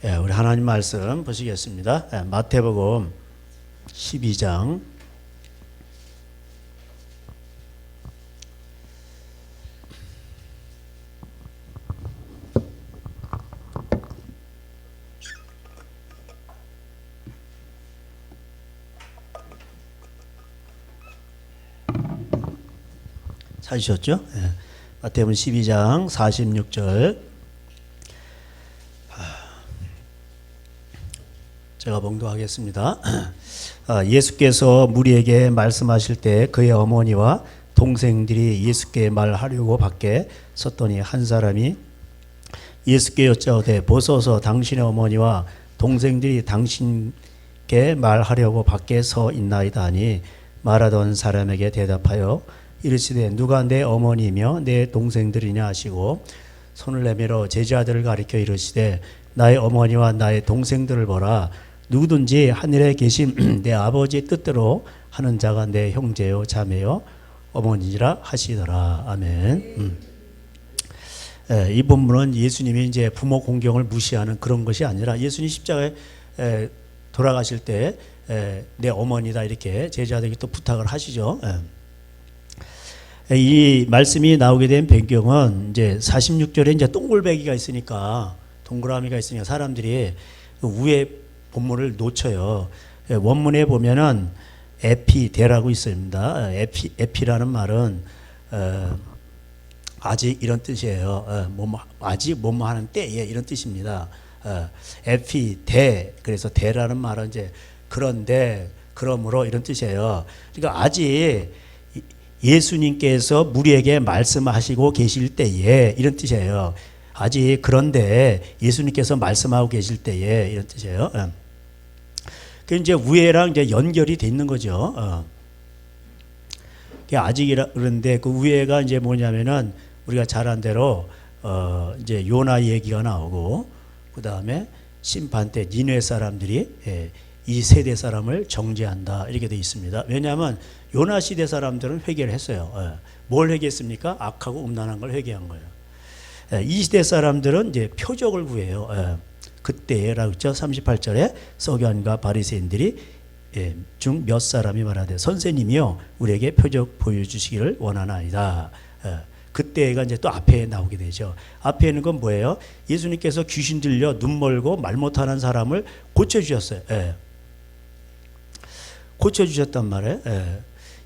우리 하나님 말씀 보시겠습니다. 마태복음 12장 찾으셨죠? 마태복음 12장 46절 제가 봉독하겠습니다. 예수께서 무리에게 말씀하실 때 그의 어머니와 동생들이 예수께 말하려고 밖에 섰더니 한 사람이 예수께 여짜오되 보소서 당신의 어머니와 동생들이 당신께 말하려고 밖에 서 있나이다 하니 말하던 사람에게 대답하여 이르시되 누가 내 어머니며 내 동생들이냐 하시고 손을 내밀어 제자들을 가리켜 이르시되 나의 어머니와 나의 동생들을 보라. 누구든지 하늘에 계신 내 아버지의 뜻대로 하는 자가 내 형제요 자매요 어머니라 하시더라. 아멘. 이 본문은 예수님이 이제 부모 공경을 무시하는 그런 것이 아니라 예수님 십자가에 돌아가실 때 내 어머니다 이렇게 제자들에게 또 부탁을 하시죠. 이 말씀이 나오게 된 배경은 이제 46절에 이제 동글배기가 있으니까 동그라미가 있으니까 사람들이 위에 본문을 놓쳐요. 원문에 보면은 에피데라고 있습니다. 에피라는 말은 아직 이런 뜻이에요. 아직 뭐뭐 하는 때에 이런 뜻입니다. 에피데 그래서 데라는 말은 이제 그런데 그러므로 이런 뜻이에요. 그러니까 아직 예수님께서 무리에게 말씀하시고 계실 때에 이런 뜻이에요. 아직 그런데 예수님께서 말씀하고 계실 때에 이런 뜻이에요. 그 이제 위에랑 이제 연결이 돼 있는 거죠. 아직이라 그런데 그 위에가 이제 뭐냐면은 우리가 잘 안 대로 이제 요나 얘기가 나오고 그 다음에 심판 때 니네 사람들이 이 세대 사람을 정죄한다 이렇게 돼 있습니다. 왜냐하면 요나 시대 사람들은 회개를 했어요. 뭘 회개했습니까? 악하고 음란한 걸 회개한 거예요. 이 시대 사람들은 이제 표적을 구해요. 그때라고 했죠. 38절에 서기관과 바리새인들이 중 몇 사람이 말하되 선생님이요 우리에게 표적 보여주시기를 원하나이다. 그때가 이제 또 앞에 나오게 되죠. 앞에 있는 건 뭐예요? 예수님께서 귀신 들려 눈 멀고 말 못하는 사람을 고쳐주셨어요. 고쳐주셨단 말이에요.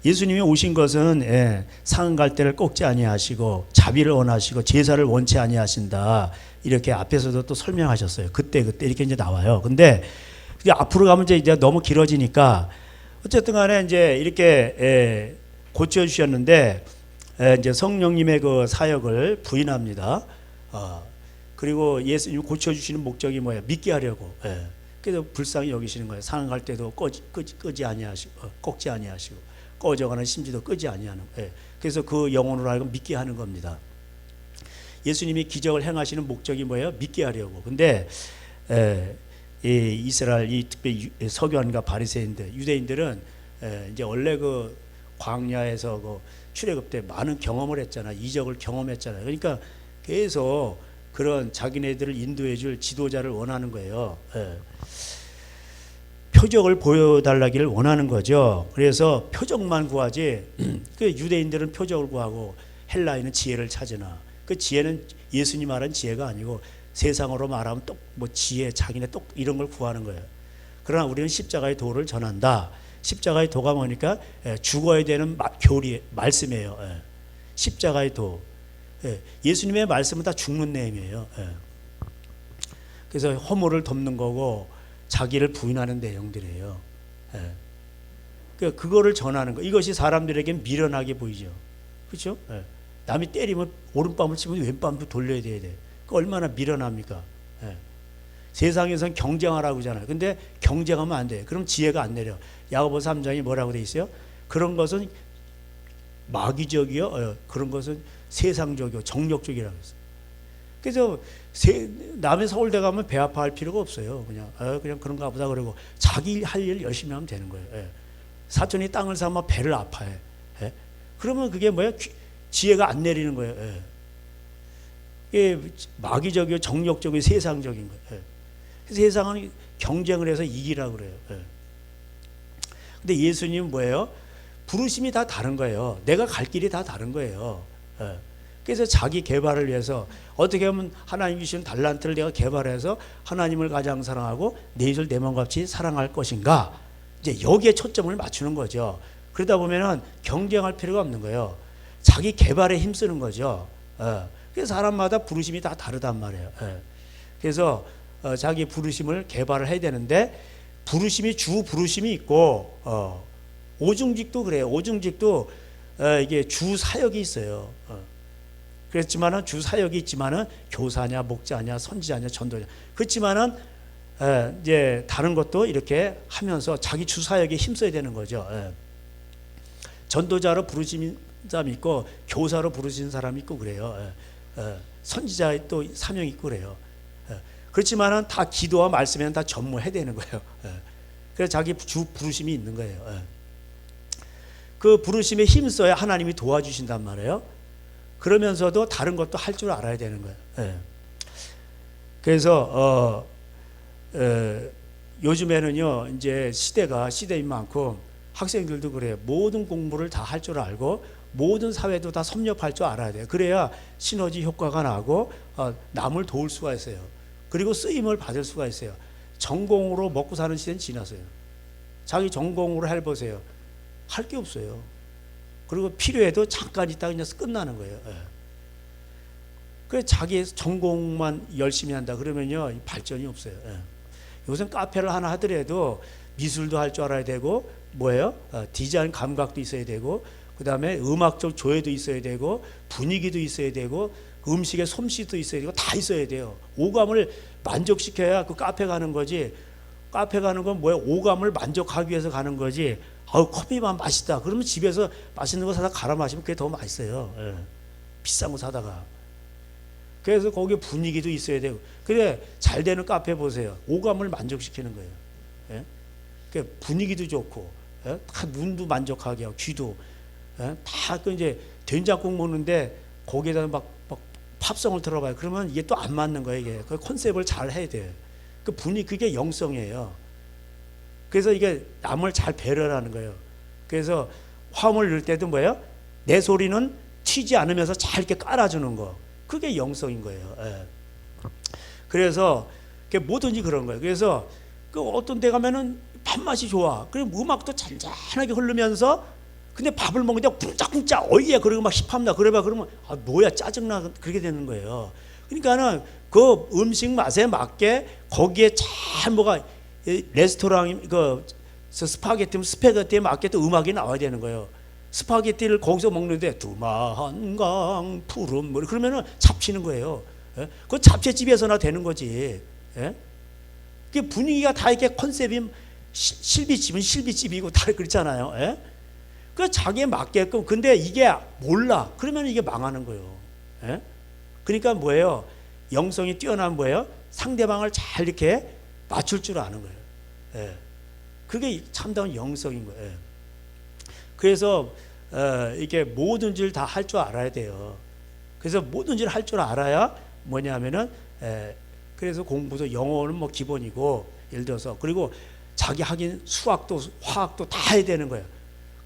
예수님이 오신 것은 상한 갈대를 꺾지 아니하시고 자비를 원하시고 제사를 원치 아니하신다. 이렇게 앞에서도 또 설명하셨어요. 그때 이렇게 이제 나와요. 근데 앞으로 가면 이제 너무 길어지니까 어쨌든 간에 이제 이렇게 고쳐 주셨는데 이제 성령님의 그 사역을 부인합니다. 그리고 예수님 고쳐 주시는 목적이 뭐예요? 믿게 하려고. 그래서 불쌍히 여기시는 거예요. 상한 갈대도 꺾지 아니하시고 꺼져가는 심지도 끄지 아니하는. 그래서 그 영혼으로 하여금 믿게 하는 겁니다. 예수님이 기적을 행하시는 목적이 뭐예요? 믿게 하려고. 근데 이 이스라엘 특별히 서기관과 바리새인들, 유대인들은 이제 원래 그 광야에서 그 출애굽 때 많은 경험을 했잖아. 이적을 경험했잖아요. 그러니까 계속 그런 자기네들을 인도해줄 지도자를 원하는 거예요. 표적을 보여달라기를 원하는 거죠. 그래서 표적만 구하지 그 유대인들은 표적을 구하고 헬라인은 지혜를 찾으나 그 지혜는 예수님 말한 지혜가 아니고 세상으로 말하면 또 뭐 지혜 자기네 또 이런 걸 구하는 거예요. 그러나 우리는 십자가의 도를 전한다. 십자가의 도가 뭐니까 죽어야 되는 교리 말씀이에요. 십자가의 도. 예수님의 말씀은 다 죽는 내용이에요. 그래서 허물을 덮는 거고 자기를 부인하는 내용들이에요. 그거를 전하는 거. 이것이 사람들에게 미련하게 보이죠. 그렇죠? 남이 때리면 오른밤을 치면 왼밤도 돌려야 돼야 돼. 그 얼마나 미련합니까? 세상에선 경쟁하라고 하잖아요. 근데 경쟁하면 안 돼. 그럼 지혜가 안 내려. 야고보서 3장이 뭐라고 돼 있어요? 그런 것은 마귀적이요. 그런 것은 세상적이요. 정력적이라고 했어요. 그래서 남의 서울대 가면 배 아파할 필요가 없어요. 그냥 그런가 보다 그러고 자기 할 일 열심히 하면 되는 거예요. 사촌이 땅을 사면 배를 아파해. 그러면 그게 뭐야? 지혜가 안 내리는 거예요. 이게 마귀적이고 정력적이고 세상적인 거예요. 세상은 경쟁을 해서 이기라고 그래요. 근데 예수님은 뭐예요? 부르심이 다 다른 거예요. 내가 갈 길이 다 다른 거예요. 그래서 자기 개발을 위해서 어떻게 하면 하나님 주신 달란트를 내가 개발해서 하나님을 가장 사랑하고 내 이웃을 내 마음같이 사랑할 것인가, 이제 여기에 초점을 맞추는 거죠. 그러다 보면은 경쟁할 필요가 없는 거예요. 자기 개발에 힘쓰는 거죠. 그래서 사람마다 부르심이 다 다르단 말이에요. 그래서 자기 부르심을 개발을 해야 되는데, 부르심이 주 부르심이 있고 오중직도 그래요. 오중직도 이게 주 사역이 있어요. 그렇지만은 주 사역이 있지만은 교사냐, 목자냐, 선지자냐, 전도냐. 그렇지만은 이제 다른 것도 이렇게 하면서 자기 주 사역에 힘써야 되는 거죠. 전도자로 부르신 사람이 있고 교사로 부르신 사람이 있고 그래요. 선지자의 또 사명이 있고 그래요. 그렇지만은 다 기도와 말씀에는 다 전무해야 되는 거예요. 그래서 자기 주 부르심이 있는 거예요. 그 부르심에 힘써야 하나님이 도와주신단 말이에요. 그러면서도 다른 것도 할 줄 알아야 되는 거예요. 그래서 요즘에는요, 이제 시대인 만큼 학생들도 그래요. 모든 공부를 다 할 줄 알고 모든 사회도 다 섭렵할 줄 알아야 돼요. 그래야 시너지 효과가 나고 남을 도울 수가 있어요. 그리고 쓰임을 받을 수가 있어요. 전공으로 먹고 사는 시대는 지났어요. 자기 전공으로 해보세요. 할 게 없어요. 그리고 필요해도 잠깐 있다가 그냥 끝나는 거예요. 그래서 자기 전공만 열심히 한다 그러면요, 발전이 없어요. 요즘 카페를 하나 하더라도 미술도 할 줄 알아야 되고, 뭐예요? 디자인 감각도 있어야 되고, 그 다음에 음악적 조예도 있어야 되고, 분위기도 있어야 되고, 음식의 솜씨도 있어야 되고, 다 있어야 돼요. 오감을 만족시켜야 그 카페 가는 거지. 카페 가는 건 뭐예요? 오감을 만족하기 위해서 가는 거지. 커피만 맛있다 그러면 집에서 맛있는 거 사다 갈아 마시면 그게 더 맛있어요. 비싼 거 사다가. 그래서 거기에 분위기도 있어야 되고. 그래, 잘 되는 카페 보세요. 오감을 만족시키는 거예요. 그 분위기도 좋고, 다 눈도 만족하게 하고, 귀도. 다 그 이제 된장국 먹는데 거기에다 막 팝송을 들어봐요. 그러면 이게 또 안 맞는 거예요. 이게 그 컨셉을 잘 해야 돼요. 그 분위기, 그게 영성이에요. 그래서 이게 남을 잘 배려하는 거예요. 그래서 화음을 넣을 때도 뭐예요? 내 소리는 튀지 않으면서 잘 이렇게 깔아주는 거. 그게 영성인 거예요. 그래서 뭐든지 그런 거예요. 그래서 그 어떤 데 가면은 밥맛이 좋아. 그럼 음악도 잔잔하게 흐르면서, 근데 밥을 먹는데 쿵짝쿵짝 어이야 그러고 막 힙합나 그래봐 그러면 뭐야 짜증나 그렇게 되는 거예요. 그러니까는 그 음식 맛에 맞게 거기에 잘 뭐가 레스토랑 그 스파게티에 맞게 또 음악이 나와야 되는 거예요. 스파게티를 거기서 먹는데 두만강 푸른 물 그러면은 잡치는 거예요. 그 잡채집에서나 되는 거지. 그 분위기가 다 이렇게 컨셉이 실비집은 실비집이고 다 그렇잖아요. 그 자기에 맞게끔. 근데 이게 몰라. 그러면 이게 망하는 거예요. 그러니까 뭐예요? 영성이 뛰어난 뭐예요? 상대방을 잘 이렇게 맞출 줄 아는 거예요. 그게 참다운 영성인 거예요. 그래서 이게 모든 일 다 할 줄 알아야 돼요. 그래서 모든 일 할 줄 알아야 뭐냐면은 그래서 공부도 영어는 뭐 기본이고, 예를 들어서 그리고 자기 하긴 수학도 화학도 다 해야 되는 거예요.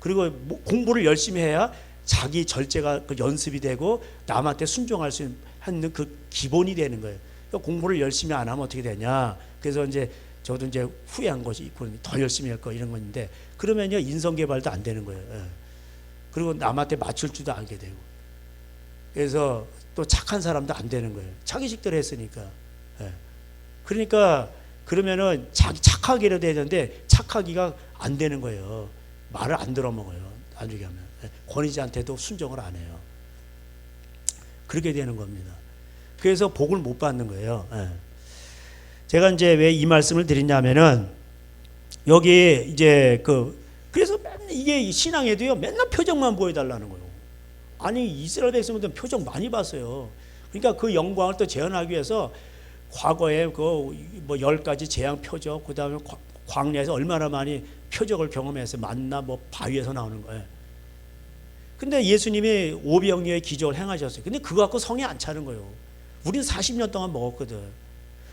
그리고 공부를 열심히 해야 자기 절제가 그 연습이 되고 남한테 순종할 수 있는 그 기본이 되는 거예요. 그러니까 공부를 열심히 안 하면 어떻게 되냐. 그래서 이제 저도 이제 후회한 것이 있고 더 열심히 할 거 이런 건데, 그러면요 인성 개발도 안 되는 거예요. 그리고 남한테 맞출 줄도 알게 되고, 그래서 또 착한 사람도 안 되는 거예요. 자기식대로 했으니까. 그러니까 그러면은 자기 착하기라도 해야 되는데 착하기가 안 되는 거예요. 말을 안 들어먹어요. 나중에 하면 권위자한테도 순종을 안 해요. 그렇게 되는 겁니다. 그래서 복을 못 받는 거예요. 제가 이제 왜 이 말씀을 드리냐면은 여기 이제 그래서 맨날 이게 신앙에도요 맨날 표정만 보여달라는 거예요. 아니 이스라엘 백성들은 표정 많이 봤어요. 그러니까 그 영광을 또 재현하기 위해서 과거에 그 뭐 10가지 재앙 표적, 그 다음에 광야에서 얼마나 많이 표적을 경험해서 만나 뭐 바위에서 나오는 거예요. 근데 예수님이 오병이어의 기적을 행하셨어요. 근데 그거 갖고 성에 안 차는 거예요. 우리는 40년 동안 먹었거든.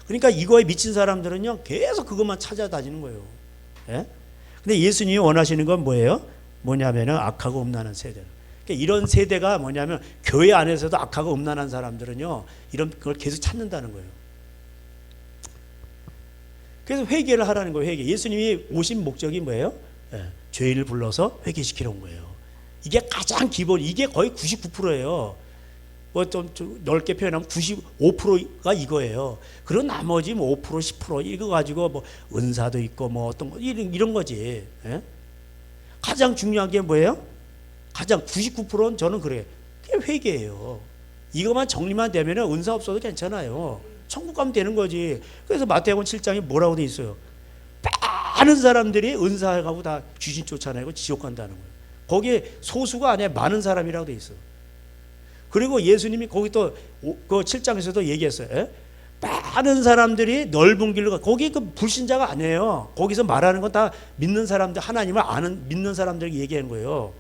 그러니까 이거에 미친 사람들은요 계속 그것만 찾아다니는 거예요. 예? 근데 예수님이 원하시는 건 뭐예요? 뭐냐면은 악하고 음란한 세대. 그러니까 이런 세대가 뭐냐면 교회 안에서도 악하고 음란한 사람들은요 이런 걸 계속 찾는다는 거예요. 그래서 회개를 하라는 거예요. 회개. 예수님이 오신 목적이 뭐예요? 예, 죄인을 불러서 회개시키러 온 거예요. 이게 가장 기본, 이게 거의 99%예요. 뭐 좀 넓게 표현하면 95%가 이거예요. 그런 나머지 뭐 5%, 10% 이거 가지고 뭐 은사도 있고 뭐 어떤 거 이런 거지. 예? 가장 중요한 게 뭐예요? 가장 99%는 저는 그래요. 그게 회개예요. 이것만 정리만 되면은 은사 없어도 괜찮아요. 천국 가면 되는 거지. 그래서 마태복음 7장에 뭐라고 돼 있어요? 많은 사람들이 은사하고 다 귀신 쫓아내고 지옥 간다는 거예요. 거기에 소수가 아니라 많은 사람이라고 돼 있어. 그리고 예수님이 거기 또 그 7장에서도 얘기했어요. 에? 많은 사람들이 넓은 길로 가. 거기 그 불신자가 아니에요. 거기서 말하는 건 다 믿는 사람들, 하나님을 아는 믿는 사람들에게 얘기하는 거예요.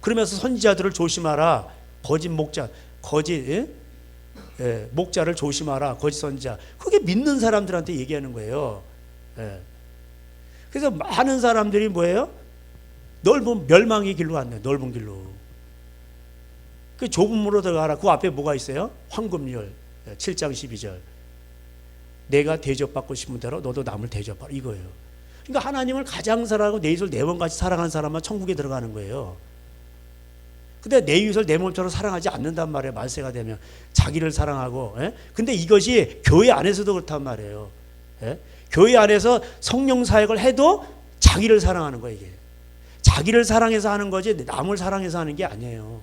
그러면서 선지자들을 조심하라. 거짓 목자, 거짓 목자를 조심하라. 거짓 선지자. 그게 믿는 사람들한테 얘기하는 거예요. 예. 그래서 많은 사람들이 뭐예요? 넓은 멸망의 길로 갔네. 넓은 길로. 그 좁은 문으로 들어가라. 그 앞에 뭐가 있어요? 황금률 7장 12절. 내가 대접받고 싶은 대로 너도 남을 대접하라. 이거예요. 그러니까 하나님을 가장 사랑하고 내 이웃을 내 몸같이 사랑하는 사람만 천국에 들어가는 거예요. 근데 내 이웃을 내 몸처럼 사랑하지 않는단 말이에요. 말세가 되면 자기를 사랑하고. 예? 근데 이것이 교회 안에서도 그렇단 말이에요. 예? 교회 안에서 성령 사역을 해도 자기를 사랑하는 거예요. 이게 자기를 사랑해서 하는 거지 남을 사랑해서 하는 게 아니에요.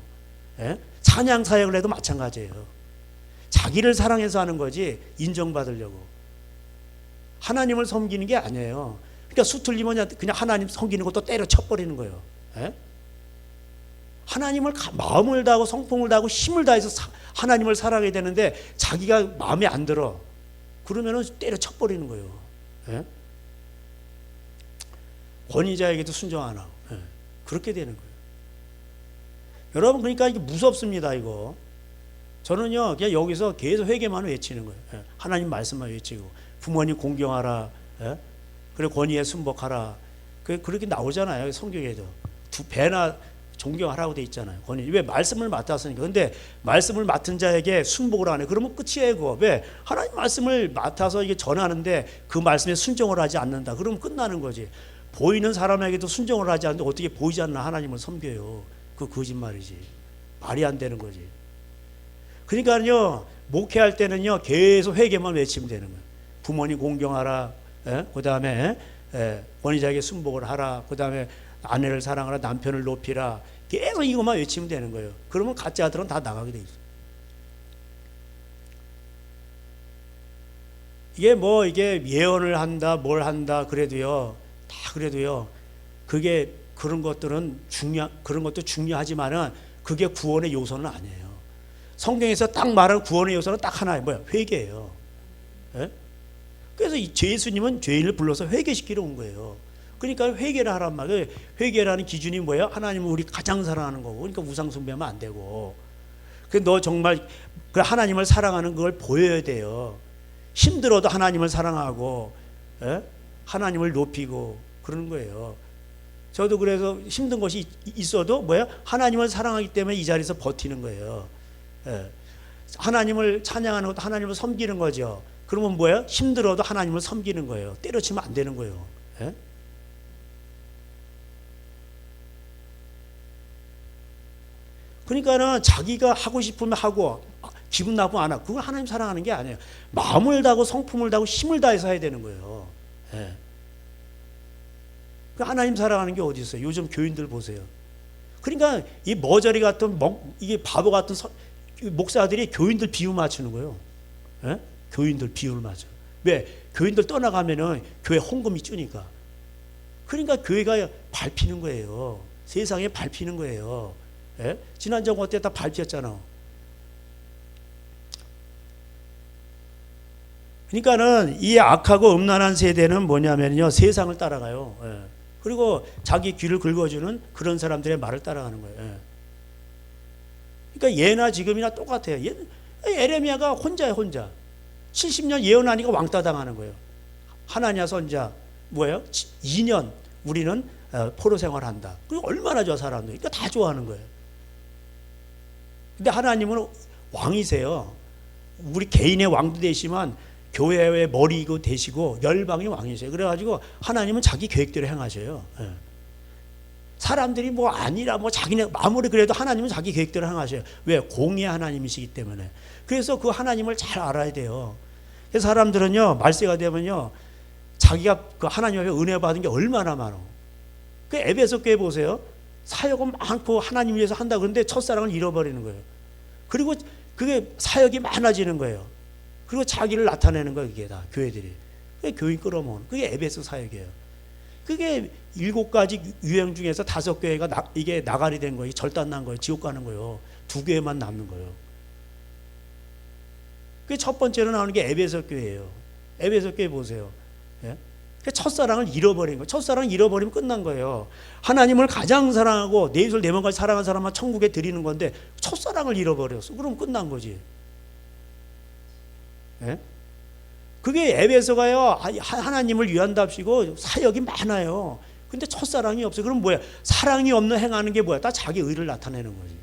예? 찬양 사역을 해도 마찬가지예요. 자기를 사랑해서 하는 거지 인정받으려고. 하나님을 섬기는 게 아니에요. 그러니까 수틀리면 그냥 하나님 섬기는 것도 때려 쳐버리는 거예요. 예? 하나님을 마음을 다하고 성품을 다하고 힘을 다해서 하나님을 사랑해야 되는데 자기가 마음에 안 들어. 그러면은 때려 쳐버리는 거예요. 예? 권위자에게도 순종 안 하고. 예? 그렇게 되는 거예요. 여러분 그러니까 이게 무섭습니다. 이거 저는요 그냥 여기서 계속 회개만 외치는 거예요. 예? 하나님 말씀만 외치고 부모님 공경하라. 예? 그리고 권위에 순복하라. 그렇게 나오잖아요. 성경에도 두 배나 존경하라고 돼 있잖아요. 권위. 왜? 말씀을 맡았으니까. 근데 말씀을 맡은 자에게 순복을 안 해. 그러면 끝이에요. 그거. 왜? 하나님 말씀을 맡아서 이게 전하는데 그 말씀에 순종을 하지 않는다. 그러면 끝나는 거지. 보이는 사람에게도 순종을 하지 않는데 어떻게 보이지 않는 하나님을 섬겨요. 그 거짓말이지. 말이 안 되는 거지. 그러니까요 목회할 때는요 계속 회개만 외치면 되는 거예요. 부모님 공경하라. 그 다음에 권위자에게 순복을 하라. 그 다음에 아내를 사랑하라. 남편을 높이라. 계속 이것만 외치면 되는 거예요. 그러면 가짜 아들은 다 나가게 돼 있어요. 이게 뭐 이게 예언을 한다 뭘 한다 그래도요 다 그래도요 그게 그런 것들은 그런 것도 중요하지만은 그게 구원의 요소는 아니에요. 성경에서 딱 말하는 구원의 요소는 딱 하나예요. 뭐야? 회개예요. 예? 그래서 예수님은 죄인을 불러서 회개시키러 온 거예요. 그러니까 회개를 하란 말이에요. 회개라는 기준이 뭐예요? 하나님은 우리 가장 사랑하는 거고, 그러니까 우상 숭배하면 안 되고. 너 정말 그 하나님을 사랑하는 걸 보여야 돼요. 힘들어도 하나님을 사랑하고, 예? 하나님을 높이고 그러는 거예요. 저도 그래서 힘든 것이 있어도 뭐야? 하나님을 사랑하기 때문에 이 자리에서 버티는 거예요. 예. 하나님을 찬양하는 것도 하나님을 섬기는 거죠. 그러면 뭐예요? 힘들어도 하나님을 섬기는 거예요. 때려치면 안 되는 거예요. 예? 그러니까는 자기가 하고 싶으면 하고 기분 나쁘면 안 하고 그건 하나님 사랑하는 게 아니에요. 마음을 다하고 성품을 다하고 힘을 다해서 해야 되는 거예요. 예. 하나님 사랑하는 게 어디 있어요? 요즘 교인들 보세요. 그러니까 이 머저리 같은 이게 바보 같은 목사들이 교인들 비유 맞추는 거예요. 예? 교인들 비유를 맞춰. 왜? 교인들 떠나가면은 교회 헌금이 주니까. 그러니까 교회가 밟히는 거예요. 세상에 밟히는 거예요. 예? 지난 정부 때 다 밟혔잖아. 그러니까는 이 악하고 음란한 세대는 뭐냐면요 세상을 따라가요. 예. 그리고 자기 귀를 긁어주는 그런 사람들의 말을 따라가는 거예요. 예. 그러니까 예나 지금이나 똑같아요. 에레미야가 혼자야 혼자. 70년 예언하니까 왕따 당하는 거예요. 하나냐 선자 뭐예요? 2년 우리는 포로 생활한다. 그리고 얼마나 좋아 사람들. 그러니까 다 좋아하는 거예요. 근데 하나님은 왕이세요. 우리 개인의 왕도 되시지만 교회의 머리고 되시고 열방의 왕이세요. 그래가지고 하나님은 자기 계획대로 행하셔요. 사람들이 뭐 아니라 뭐 자기네 아무리 그래도 하나님은 자기 계획대로 행하셔요. 왜? 공의 하나님이시기 때문에. 그래서 그 하나님을 잘 알아야 돼요. 그래서 사람들은요 말세가 되면요 자기가 그 하나님 앞에 은혜 받은 게 얼마나 많어. 그 에베소 교회 보세요. 사역은 많고 하나님 위해서 한다 그런데 첫사랑을 잃어버리는 거예요. 그리고 그게 사역이 많아지는 거예요. 그리고 자기를 나타내는 거예요. 이게 다 교회들이. 그게 교인 끌어모으는. 그게 에베소 사역이에요. 그게 7가지 유행 중에서 5교회가 이게 나가리 된 거예요. 절단 난 거예요. 지옥 가는 거예요. 2교회만 남는 거예요. 그게 첫 번째로 나오는 게 에베소 교회예요. 에베소 교회 보세요. 예? 첫사랑을 잃어버린 거예요. 첫사랑을 잃어버리면 끝난 거예요. 하나님을 가장 사랑하고 내 입술 내 몸까지 사랑한 사람만 천국에 드리는 건데 첫사랑을 잃어버렸어. 그럼 끝난 거지. 예? 그게 에베소가요 하나님을 위한답시고 사역이 많아요. 근데 첫사랑이 없어요. 그럼 뭐야? 사랑이 없는 행하는 게 뭐야? 다 자기 의를 나타내는 거지.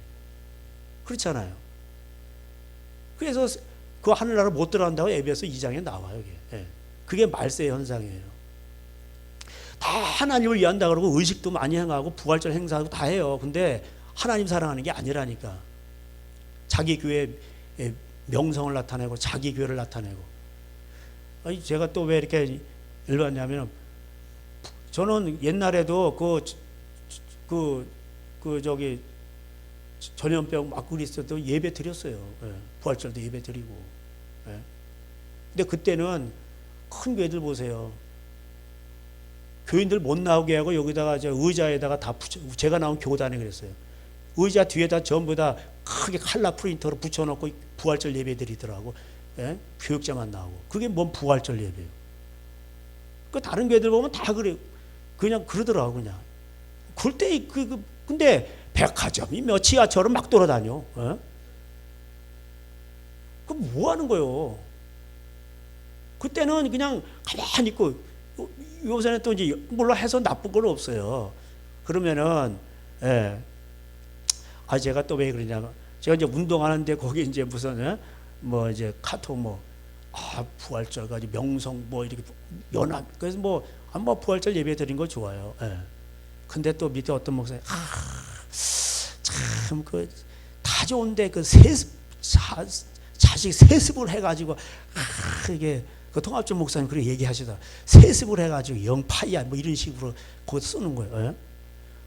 그렇잖아요. 그래서 그 하늘나라 못 들어간다고 에베소 2장에 나와요. 그게. 예. 그게 말세 현상이에요. 다 하나님을 위한다 그러고 의식도 많이 행하고 부활절 행사하고 다 해요. 근데 하나님 사랑하는 게 아니라니까. 자기 교회 명성을 나타내고 자기 교회를 나타내고. 아니 제가 또 왜 이렇게 일봤냐면 저는 옛날에도 저기 전염병 맞고 그랬어도 예배 드렸어요. 예. 부활절도 예배 드리고. 예. 근데 그때는 큰 교회들 보세요. 교인들 못 나오게 하고 여기다가 의자에다가 다 제가 나온 교단에 그랬어요. 의자 뒤에다 전부 다 크게 칼라 프린터로 붙여놓고 부활절 예배 드리더라고. 예? 교육자만 나오고. 그게 뭔 부활절 예배예요. 그 다른 교회들 보면 다 그래. 그냥 그러더라고 그냥. 그때 근데 백화점이 몇 지하철은 막 돌아다녀. 예? 그 뭐 하는 거예요? 그때는 그냥 가만히 있고 요새는 또 이제 물론 해서 나쁜 건 없어요. 그러면은 제가 또 왜 그러냐면 제가 이제 운동하는데 거기 이제 무슨 뭐 이제 카톡 부활절까지 명성 뭐 이렇게 연합 그래서 뭐 부활절 예배 드린 거 좋아요. 근데 또 밑에 어떤 목사님 참 그 다 좋은데 그 자식 세습을 해가지고 이게 그 통합적 목사님 그렇게 얘기하시다. 세습을 해가지고 영파이야 뭐 이런 식으로 거기 쓰는 거예요.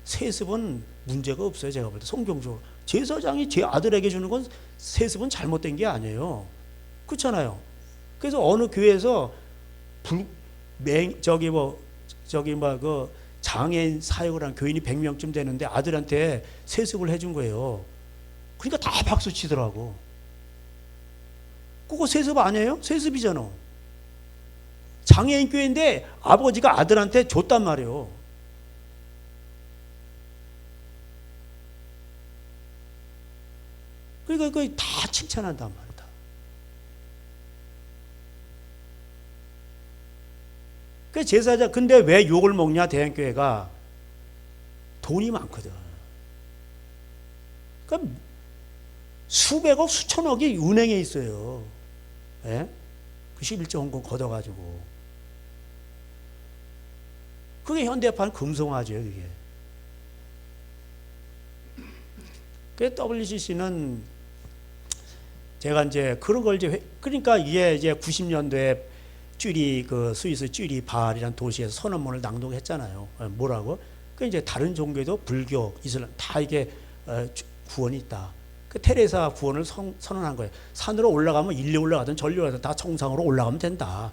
세습은 문제가 없어요. 제가 볼 때 성경적으로 제사장이 제 아들에게 주는 건 세습은 잘못된 게 아니에요. 그렇잖아요. 그래서 어느 교회에서 그 장애인 사역을 한 교인이 100명쯤 되는데 아들한테 세습을 해준 거예요. 그러니까 다 박수 치더라고. 그거 세습 아니에요? 세습이잖아. 장애인 교회인데 아버지가 아들한테 줬단 말이에요. 그러니까 그걸 다 칭찬한단 말이다. 그 제사장 근데 왜 욕을 먹냐? 대형교회가 돈이 많거든. 그러니까 수백억 수천억이 은행에 있어요. 예? 그 11조 헌금 걷어가지고 그게 현대판 금송아지예요. 그게. 그 WCC는 제가 이제 그런 걸 그러니까 이게 이제 90년도에 그 스위스 쭈리 발이라는 도시에서 선언문을 낭독했잖아요. 뭐라고? 그 이제 다른 종교도 불교, 이슬람 다 이게 구원이 있다. 그 테레사 구원을 선언한 거예요. 산으로 올라가면 일리 올라가든 전리 올라가든 다 정상으로 올라가면 된다.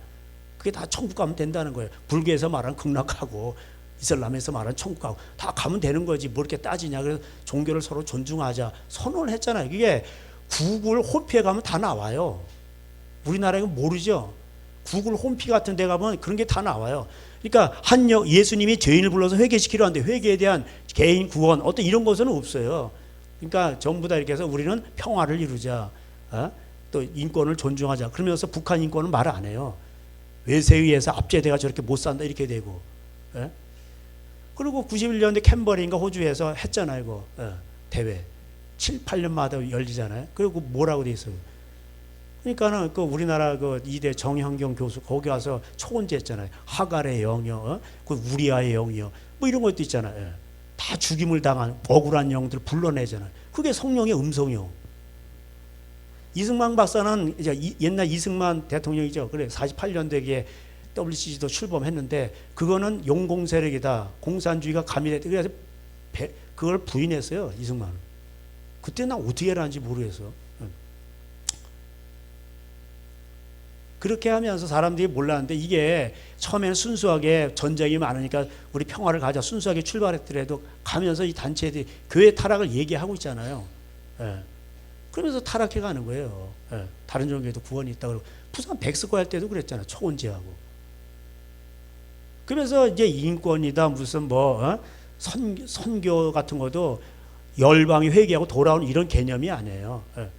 그게 다 천국 가면 된다는 거예요. 불교에서 말하는 극락하고 이슬람에서 말하는 천국 가고 다 가면 되는 거지. 뭐 이렇게 따지냐. 그래서 종교를 서로 존중하자 선언을 했잖아요. 이게 구글 홈피에 가면 다 나와요. 우리나라에는 모르죠. 구글 홈피 같은 데 가면 그런 게 다 나와요. 그러니까 예수님이 죄인을 불러서 회개시키려 하는데 회개에 대한 개인 구원 어떤 이런 것은 없어요. 그러니까 전부 다 이렇게 해서 우리는 평화를 이루자. 또 인권을 존중하자. 그러면서 북한 인권은 말 안 해요. 외세에 의해서 압제돼가 저렇게 못 산다 이렇게 되고. 예? 그리고 91년대 캔버리인가 호주에서 했잖아요. 이거 대회 7, 8년마다 열리잖아요. 그리고 뭐라고 돼 있어요. 그러니까는 그 우리나라 그 이대 정형경 교수 거기 와서 초원제 했잖아요. 하갈의 영이요, 그 우리아의 영이요, 뭐 이런 것도 있잖아요. 예. 다 죽임을 당한 억울한 영들 불러내잖아요. 그게 성령의 음성이요. 이승만 박사는 이제 옛날 이승만 대통령이죠. 그래 48년대에 WCC도 출범했는데 그거는 용공 세력이다. 공산주의가 가미됐다. 그래서 그걸 부인했어요. 이승만. 그때 나 어떻게 하는지 모르겠어. 그렇게 하면서 사람들이 몰랐는데 이게 처음에는 순수하게 전쟁이 많으니까 우리 평화를 가자 순수하게 출발했더라도 가면서 이 단체들이 교회 타락을 얘기하고 있잖아요. 예. 그러면서 타락해 가는 거예요. 예. 다른 종교에도 구원이 있다 그러고 부산 백스코 할 때도 그랬잖아요. 초원제하고. 그러면서 이제 인권이다 무슨 뭐 선교 같은 것도 열방이 회개하고 돌아오는 이런 개념이 아니에요. 예.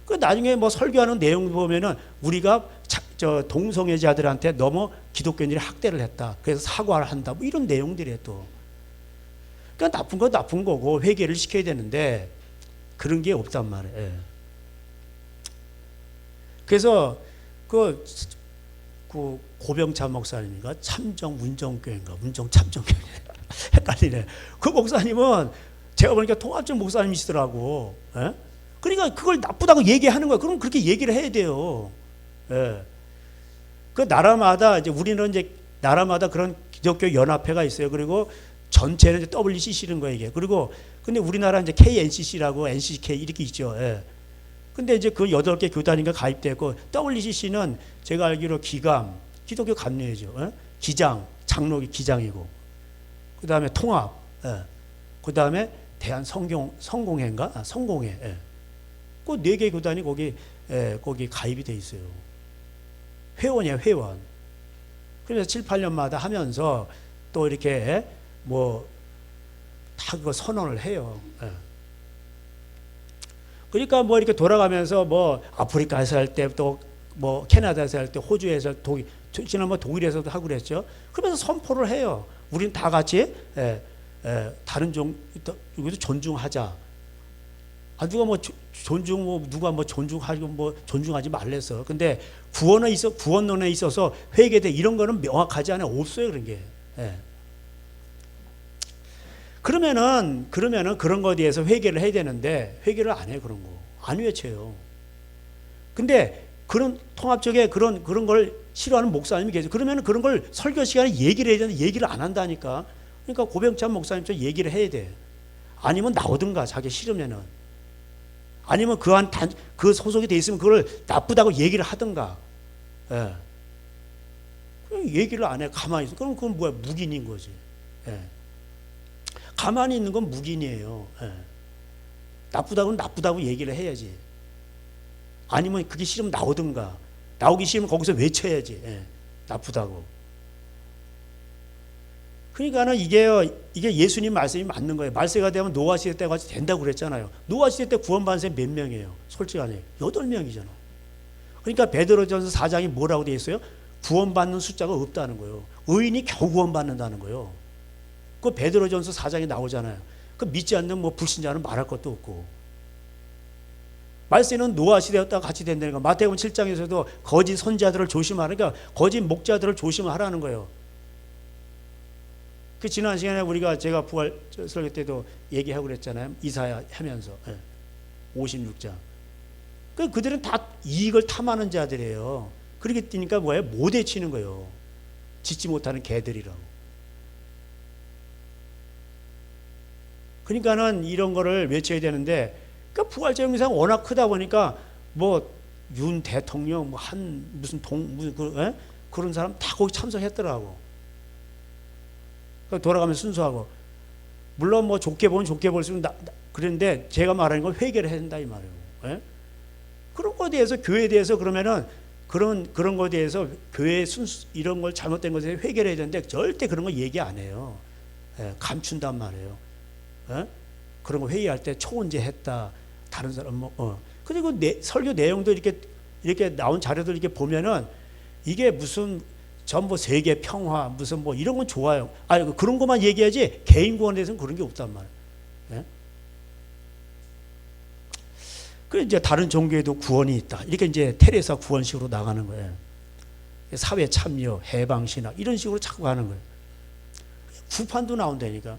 그 나중에 뭐 설교하는 내용 보면은 우리가 저 동성애자들한테 너무 기독교인들이 학대를 했다. 그래서 사과를 한다. 뭐 이런 내용들이에요 또. 그러니까 나쁜 건 나쁜 거고 회개를 시켜야 되는데 그런 게 없단 말이에요. 예. 그래서 그 고병찬 목사님인가 참정 문정교회인가 문정 참정교회 헷갈리네. 그 목사님은 제가 보니까 통합적 목사님이시더라고. 예? 그러니까 그걸 나쁘다고 얘기하는 거야. 그럼 그렇게 얘기를 해야 돼요. 예. 그 나라마다 이제 우리는 이제 나라마다 그런 기독교 연합회가 있어요. 그리고 전체는 이제 WCC는 거예요, 이게. 그리고 근데 우리나라 이제 KNCC라고 NCK 이렇게 있죠. 예. 근데 이제 그 8개 교단인가 가입되고 WCC는 제가 알기로 기감, 기독교 감리회죠. 예? 기장, 장로기 기장이고. 그다음에 통합. 예. 그다음에 대한 성공회인가? 성공회. 예. 그 4개 교단이 거기 가입이 돼 있어요. 회원이에요, 회원. 그래서 7, 8년마다 하면서 또 이렇게 뭐 다 그거 선언을 해요. 예. 그러니까 뭐 이렇게 돌아가면서 뭐 아프리카에서 할 때 또 뭐 캐나다에서 할 때 호주에서 지난번 독일에서도 하고 그랬죠. 그러면서 선포를 해요. 우린 다 같이 다른 종교도 존중하자. 누가 뭐 존중 누가 뭐 존중하고 뭐 존중하지 말랬어. 근데 구원론에 있어서 회개돼 이런 거는 명확하지 않아요. 없어요 그런 게. 예. 그러면은 그런 거에 대해서 회개를 해야 되는데 회개를 안 해요 그런 거. 안 외쳐요. 근데 그런 통합적에 그런 걸 싫어하는 목사님이 계세요. 그러면은 그런 걸 설교 시간에 얘기를 해야 되는데 얘기를 안 한다니까. 그러니까 고병찬 목사님처럼 얘기를 해야 돼. 아니면 나오든가 자기 싫으면은. 아니면 그 소속이 돼 있으면 그걸 나쁘다고 얘기를 하든가. 예. 얘기를 안 해. 가만히 있어. 그럼 그건 뭐야? 묵인인 거지. 예. 가만히 있는 건 묵인이에요. 예. 나쁘다고는 나쁘다고 얘기를 해야지. 아니면 그게 싫으면 나오든가. 나오기 싫으면 거기서 외쳐야지. 예. 나쁘다고. 그러니까는 이게 예수님 말씀이 맞는 거예요. 말세가 되면 노아 시대 때까지 된다고 그랬잖아요. 노아 시대 때 구원받은 사람이 몇 명이에요? 솔직하게 8명이잖아. 그러니까 베드로전서 4장이 뭐라고 되어 있어요? 구원받는 숫자가 없다는 거예요. 의인이 겨우 구원받는다는 거예요. 그 베드로전서 4장에 나오잖아요. 그 믿지 않는 뭐 불신자는 말할 것도 없고. 말세는 노아 시대였다가 같이 된다는 거. 마태복음 7장에서도 거짓 선지자들을 조심하라니까 거짓 목자들을 조심하라는 거예요. 그 지난 시간에 제가 부활 설교 때도 얘기하고 그랬잖아요. 이사야 하면서 56장. 그들은 다 이익을 탐하는 자들이에요. 그렇게 뛰니까 뭐예요? 못 외치는 거예요. 짓지 못하는 개들이라고. 그러니까는 이런 거를 외쳐야 되는데, 그러니까 부활절 영상 워낙 크다 보니까 뭐 윤 대통령, 뭐 무슨 그런 사람 다 거기 참석했더라고. 돌아가면 순수하고. 물론 뭐 좋게 보면 좋게 볼 수 있는 그런데 제가 말하는 건 회개를 해야 된다 이 말이에요. 예? 그런 거에 대해서 교회에 대해서 그러면은 그런 거에 대해서 교회 이런 걸 잘못된 것에 회개를 해야 되는데 절대 그런 거 얘기 안 해요. 예? 감춘단 말이에요. 예? 그런 거 회의할 때 초혼제 했다. 다른 사람 그리고 설교 내용도 이렇게 나온 자료들 이렇게 보면은 이게 무슨 전부 세계 평화 무슨 뭐 이런 건 좋아요. 아니 그런 것만 얘기하지 개인 구원에 대해서는 그런 게 없단 말이에요. 예? 그 이제 다른 종교에도 구원이 있다. 이렇게 이제 테레사 구원식으로 나가는 거예요. 사회 참여, 해방 신학 이런 식으로 자꾸 가는 거예요. 구판도 나온다니까.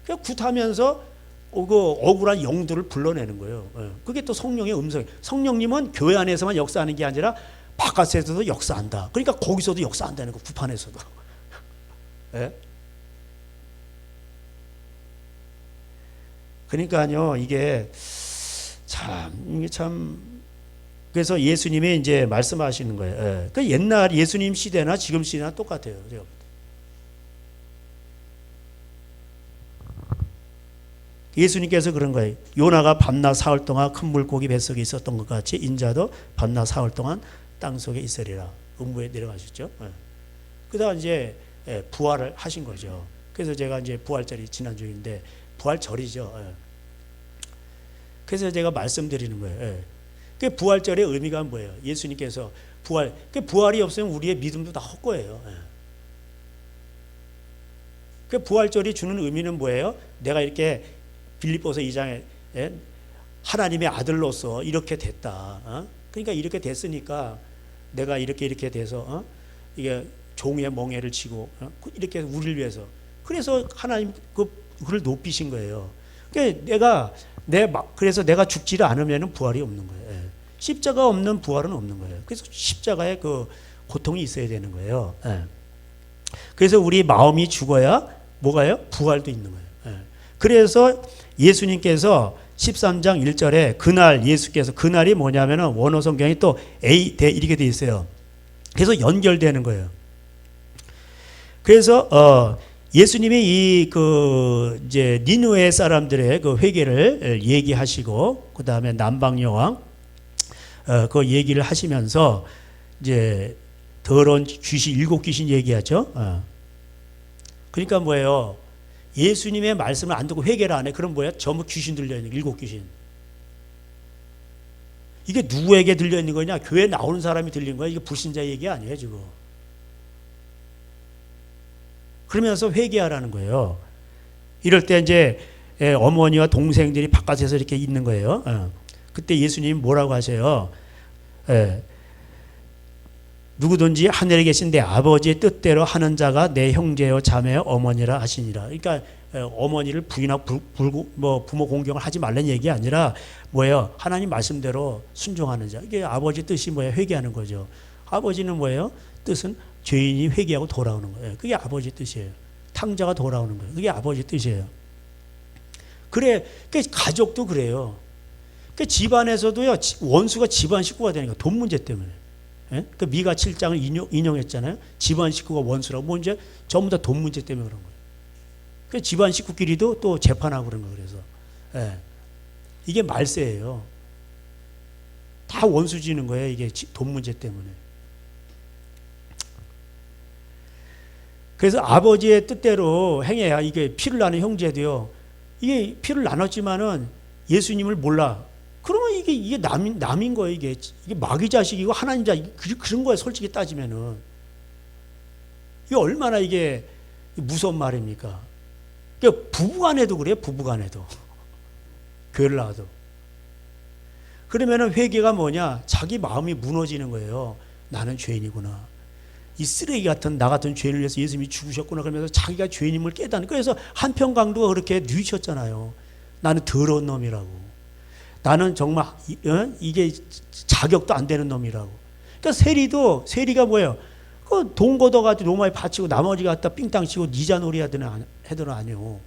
그냥 굿하면서 그 억울한 영들을 불러내는 거예요. 그게 또 성령의 음성. 성령님은 교회 안에서만 역사하는 게 아니라 바깥에서도 역사한다. 그러니까 거기서도 역사한다는 거, 구판에서도. 예? 그러니까요, 이게 참, 그래서 예수님이 이제 말씀하시는 거예요. 예. 그 옛날 예수님 시대나 지금 시대나 똑같아요. 예수님께서 그런 거예요. 요나가 밤낮 사흘 동안 큰 물고기 뱃속에 있었던 것 같이 인자도 밤낮 사흘 동안 땅속에 있으리라. 음부에 내려가셨죠. 그다음 이제 부활을 하신 거죠. 그래서 제가 이제 부활절이 지난주인데 부활절이죠. 그래서 제가 말씀드리는 거예요. 그 부활절의 의미가 뭐예요? 예수님께서 부활이 없으면 우리의 믿음도 다 헛거예요. 그 부활절이 주는 의미는 뭐예요? 내가 이렇게 빌립보서 2장에 하나님의 아들로서 이렇게 됐다. 그러니까 이렇게 됐으니까 내가 이렇게 돼서 이게 종의 멍에를 치고 이렇게 우리를 위해서 그래서 하나님 그를 높이신 거예요. 그러니까 그래서 내가 죽지를 않으면 부활이 없는 거예요. 십자가 없는 부활은 없는 거예요. 그래서 십자가에 그 고통이 있어야 되는 거예요. 그래서 우리 마음이 죽어야 뭐가요? 부활도 있는 거예요. 그래서 예수님께서 13장 1절에 그날이 뭐냐면은 원어 성경이 또 이렇게 돼 있어요. 그래서 연결되는 거예요. 그래서 예수님이 이제 니느웨 사람들의 그 회개를 얘기하시고 그 다음에 남방 여왕 그 얘기를 하시면서 이제 더러운 귀신 7귀신 얘기하죠. 그러니까 뭐예요? 예수님의 말씀을 안 듣고 회개를 안 해. 그럼 뭐야? 전부 귀신 들려있는 7귀신. 이게 누구에게 들려있는 거냐? 교회 나오는 사람이 들린 거야. 이게 불신자 얘기 아니에요 지금. 그러면서 회개하라는 거예요. 이럴 때 이제 어머니와 동생들이 바깥에서 이렇게 있는 거예요. 그때 예수님이 뭐라고 하세요? 누구든지 하늘에 계신 내 아버지의 뜻대로 하는 자가 내 형제요 자매요 어머니라 하시니라. 그러니까 어머니를 부인하고 부모 공경을 하지 말라는 얘기 아니라 뭐예요? 하나님 말씀대로 순종하는 자. 이게 아버지 뜻이 뭐예요? 회개하는 거죠. 아버지는 뭐예요? 뜻은 죄인이 회개하고 돌아오는 거예요. 그게 아버지 뜻이에요. 탕자가 돌아오는 거예요. 그게 아버지 뜻이에요. 그래, 그 가족도 그래요. 그 집안에서도요 원수가 집안 식구가 되는 거예요. 돈 문제 때문에. 그 미가 7장을 인용했잖아요. 집안 식구가 원수라고. 뭔지 전부 다 돈 문제 때문에 그런 거예요. 그 집안 식구끼리도 또 재판하고 그런 거예요. 그래서 이게 말세예요. 다 원수 지는 거예요. 이게 돈 문제 때문에. 그래서 아버지의 뜻대로 행해야 이게 피를 나는 형제도요. 이게 피를 나눴지만은 예수님을 몰라. 그러면 이게 남인 거예요. 이게 마귀 자식이고 하나님 자식 그런 거예요. 솔직히 따지면은 이게 얼마나 이게 무서운 말입니까? 그러니까 부부간에도 그래요. 부부간에도 교회를 나와도 그러면은 회개가 뭐냐? 자기 마음이 무너지는 거예요. 나는 죄인이구나. 이 쓰레기 같은 나 같은 죄인을 위해서 예수님이 죽으셨구나. 그러면서 자기가 죄인임을 깨닫는. 그래서 한평강도가 그렇게 뉘우쳤잖아요. 나는 더러운 놈이라고. 나는 정말 이게 자격도 안 되는 놈이라고. 그러니까 세리가 뭐예요? 그 돈 걷어가지고 로마에 바치고 나머지 갖다 삥땅 치고 니자놀이 하더는 아니요.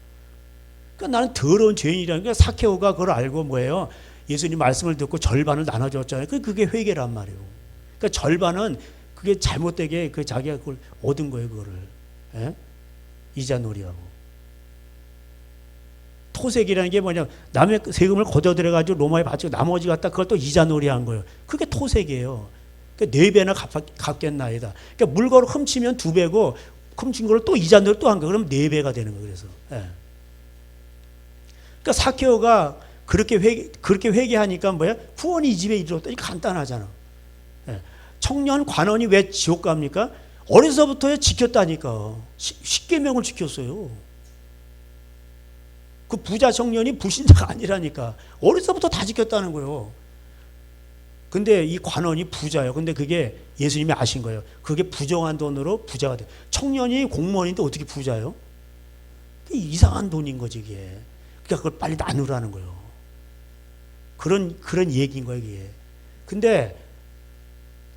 그러니까 나는 더러운 죄인이라는 게 사케오가 그걸 알고 뭐예요? 예수님 말씀을 듣고 절반을 나눠줬잖아요. 그게 회개란 말이에요. 그러니까 절반은 그게 잘못되게 자기가 그걸 얻은 거예요. 그거를 이자놀이하고. 토색이라는 게 뭐냐? 남의 세금을 걷어들여가지고 로마에 바치고 나머지 갖다 그걸 또 이자놀이 한 거예요. 그게 토색이에요. 그러니까 4배나 갚겠나이다. 그러니까 물건을 훔치면 2배고 훔친 걸 또 이자놀이 또 한 거예요. 그럼 4배가 되는 거예요. 그래서. 그러니까 사케오가 그렇게 회개하니까 뭐야? 구원이 이 집에 이르렀다. 이 간단하잖아. 예. 청년 관원이 왜 지옥 갑니까? 어려서부터 지켰다니까. 십계명을 지켰어요. 그 부자 청년이 불신자가 아니라니까. 어려서부터 다 지켰다는 거예요. 근데 이 관원이 부자예요. 근데 그게 예수님이 아신 거예요. 그게 부정한 돈으로 부자가 돼. 청년이 공무원인데 어떻게 부자예요? 이상한 돈인 거지, 이게. 그러니까 그걸 빨리 나누라는 거예요. 그런 얘기인 거예요, 이게. 근데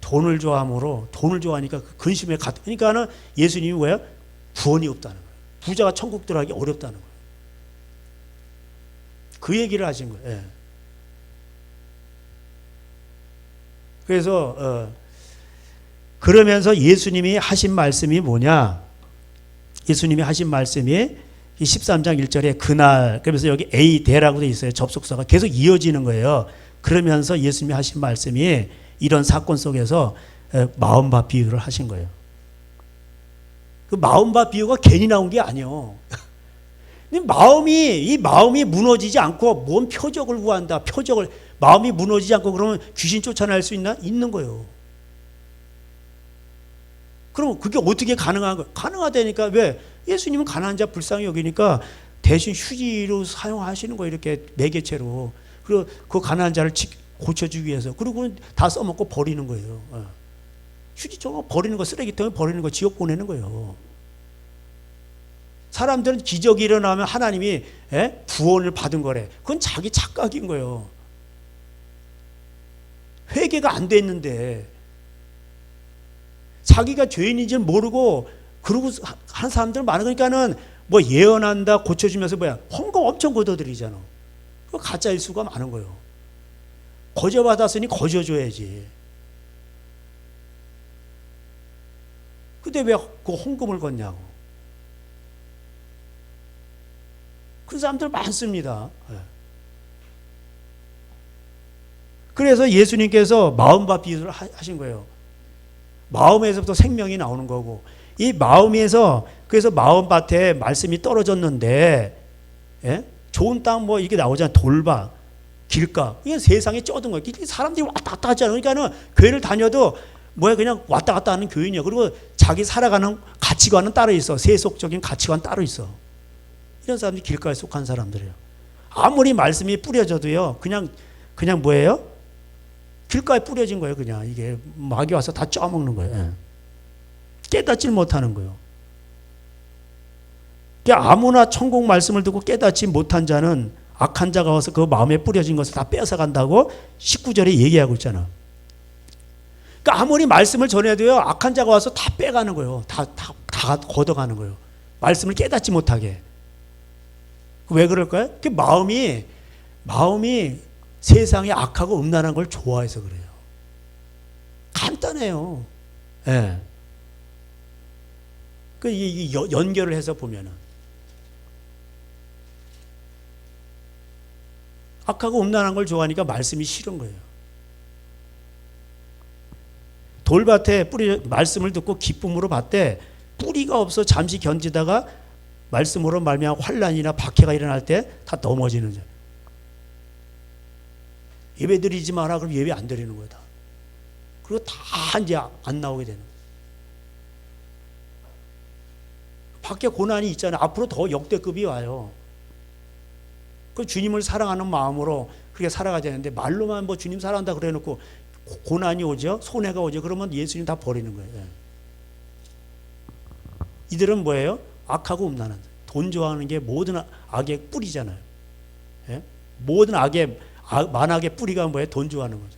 돈을 좋아하니까 그 근심에 그러니까는 예수님이 뭐야? 구원이 없다는 거예요. 부자가 천국 들어가기 어렵다는 거예요. 그 얘기를 하신 거예요. 예. 그래서 그러면서 예수님이 하신 말씀이 뭐냐? 예수님이 하신 말씀이 이 13장 1절에 그날, 그러면서 여기 에이데라고 돼 있어요. 접속사가 계속 이어지는 거예요. 그러면서 예수님이 하신 말씀이 이런 사건 속에서 마음밭 비유를 하신 거예요. 그 마음밭 비유가 괜히 나온 게 아니에요. 이 마음이 무너지지 않고 뭔 표적을 구한다. 마음이 무너지지 않고 그러면 귀신 쫓아낼 수 있나? 있는 거예요. 그럼 그게 어떻게 가능한 거예요? 가능하다니까. 왜? 예수님은 가난한 자 불쌍히 여기니까 대신 휴지로 사용하시는 거예요. 이렇게 매개체로. 그리고 그 가난한 자를 고쳐주기 위해서. 그리고 다 써먹고 버리는 거예요. 휴지 저거 버리는 거, 쓰레기통에 버리는 거, 지옥 보내는 거예요. 사람들은 기적이 일어나면 하나님이 구원을 받은 거래. 그건 자기 착각인 거예요. 회개가 안 됐는데 자기가 죄인인지 모르고 그러고 하는 사람들 많아. 그러니까는 뭐 예언한다 고쳐주면서 뭐야 헌금 엄청 걷어들이잖아. 그 가짜 일수가 많은 거예요. 거저받았으니 거저줘야지. 근데 왜 그 헌금을 걷냐고. 그런 사람들 많습니다. 그래서 예수님께서 마음밭 비유를 하신 거예요. 마음에서부터 생명이 나오는 거고, 이 마음에서, 그래서 마음밭에 말씀이 떨어졌는데, 좋은 땅 뭐 이게 나오잖아요. 돌밭, 길가. 이게 세상에 쩌든 거예요. 사람들이 왔다 갔다 하잖아요. 그러니까는 교회를 다녀도 뭐야 그냥 왔다 갔다 하는 교인이야. 그리고 자기 살아가는 가치관은 따로 있어. 세속적인 가치관 따로 있어. 이런 사람들이 길가에 속한 사람들이에요. 아무리 말씀이 뿌려져도요. 그냥 뭐예요? 길가에 뿌려진 거예요. 그냥 이게 마귀 와서 다 쪄먹는 거예요. 깨닫질 못하는 거예요. 아무나 천국 말씀을 듣고 깨닫지 못한 자는 악한 자가 와서 그 마음에 뿌려진 것을 다 뺏어간다고 19절에 얘기하고 있잖아. 그러니까 아무리 말씀을 전해도요. 악한 자가 와서 다 빼가는 거예요. 다 걷어가는 거예요. 말씀을 깨닫지 못하게. 왜 그럴까요? 그 마음이 세상에 악하고 음란한 걸 좋아해서 그래요. 간단해요. 예. 그 연결을 해서 보면은 악하고 음란한 걸 좋아하니까 말씀이 싫은 거예요. 돌밭에 말씀을 듣고 기쁨으로 받되 뿌리가 없어 잠시 견디다가 말씀으로 말미암아 환난이나 박해가 일어날 때 다 넘어지는 거예요. 예배 드리지 마라 그러면 예배 안 드리는 거예요. 다. 그리고 다 이제 안 나오게 되는 거예요. 밖에 고난이 있잖아요. 앞으로 더 역대급이 와요. 그 주님을 사랑하는 마음으로 그렇게 살아가야 되는데 말로만 뭐 주님 사랑한다 그래 놓고 고난이 오죠. 손해가 오죠. 그러면 예수님 다 버리는 거예요. 이들은 뭐예요? 악하고 음란한 돈 좋아하는 게 모든 악의 뿌리잖아요. 모든 만악의 뿌리가 뭐예요? 돈 좋아하는 거죠.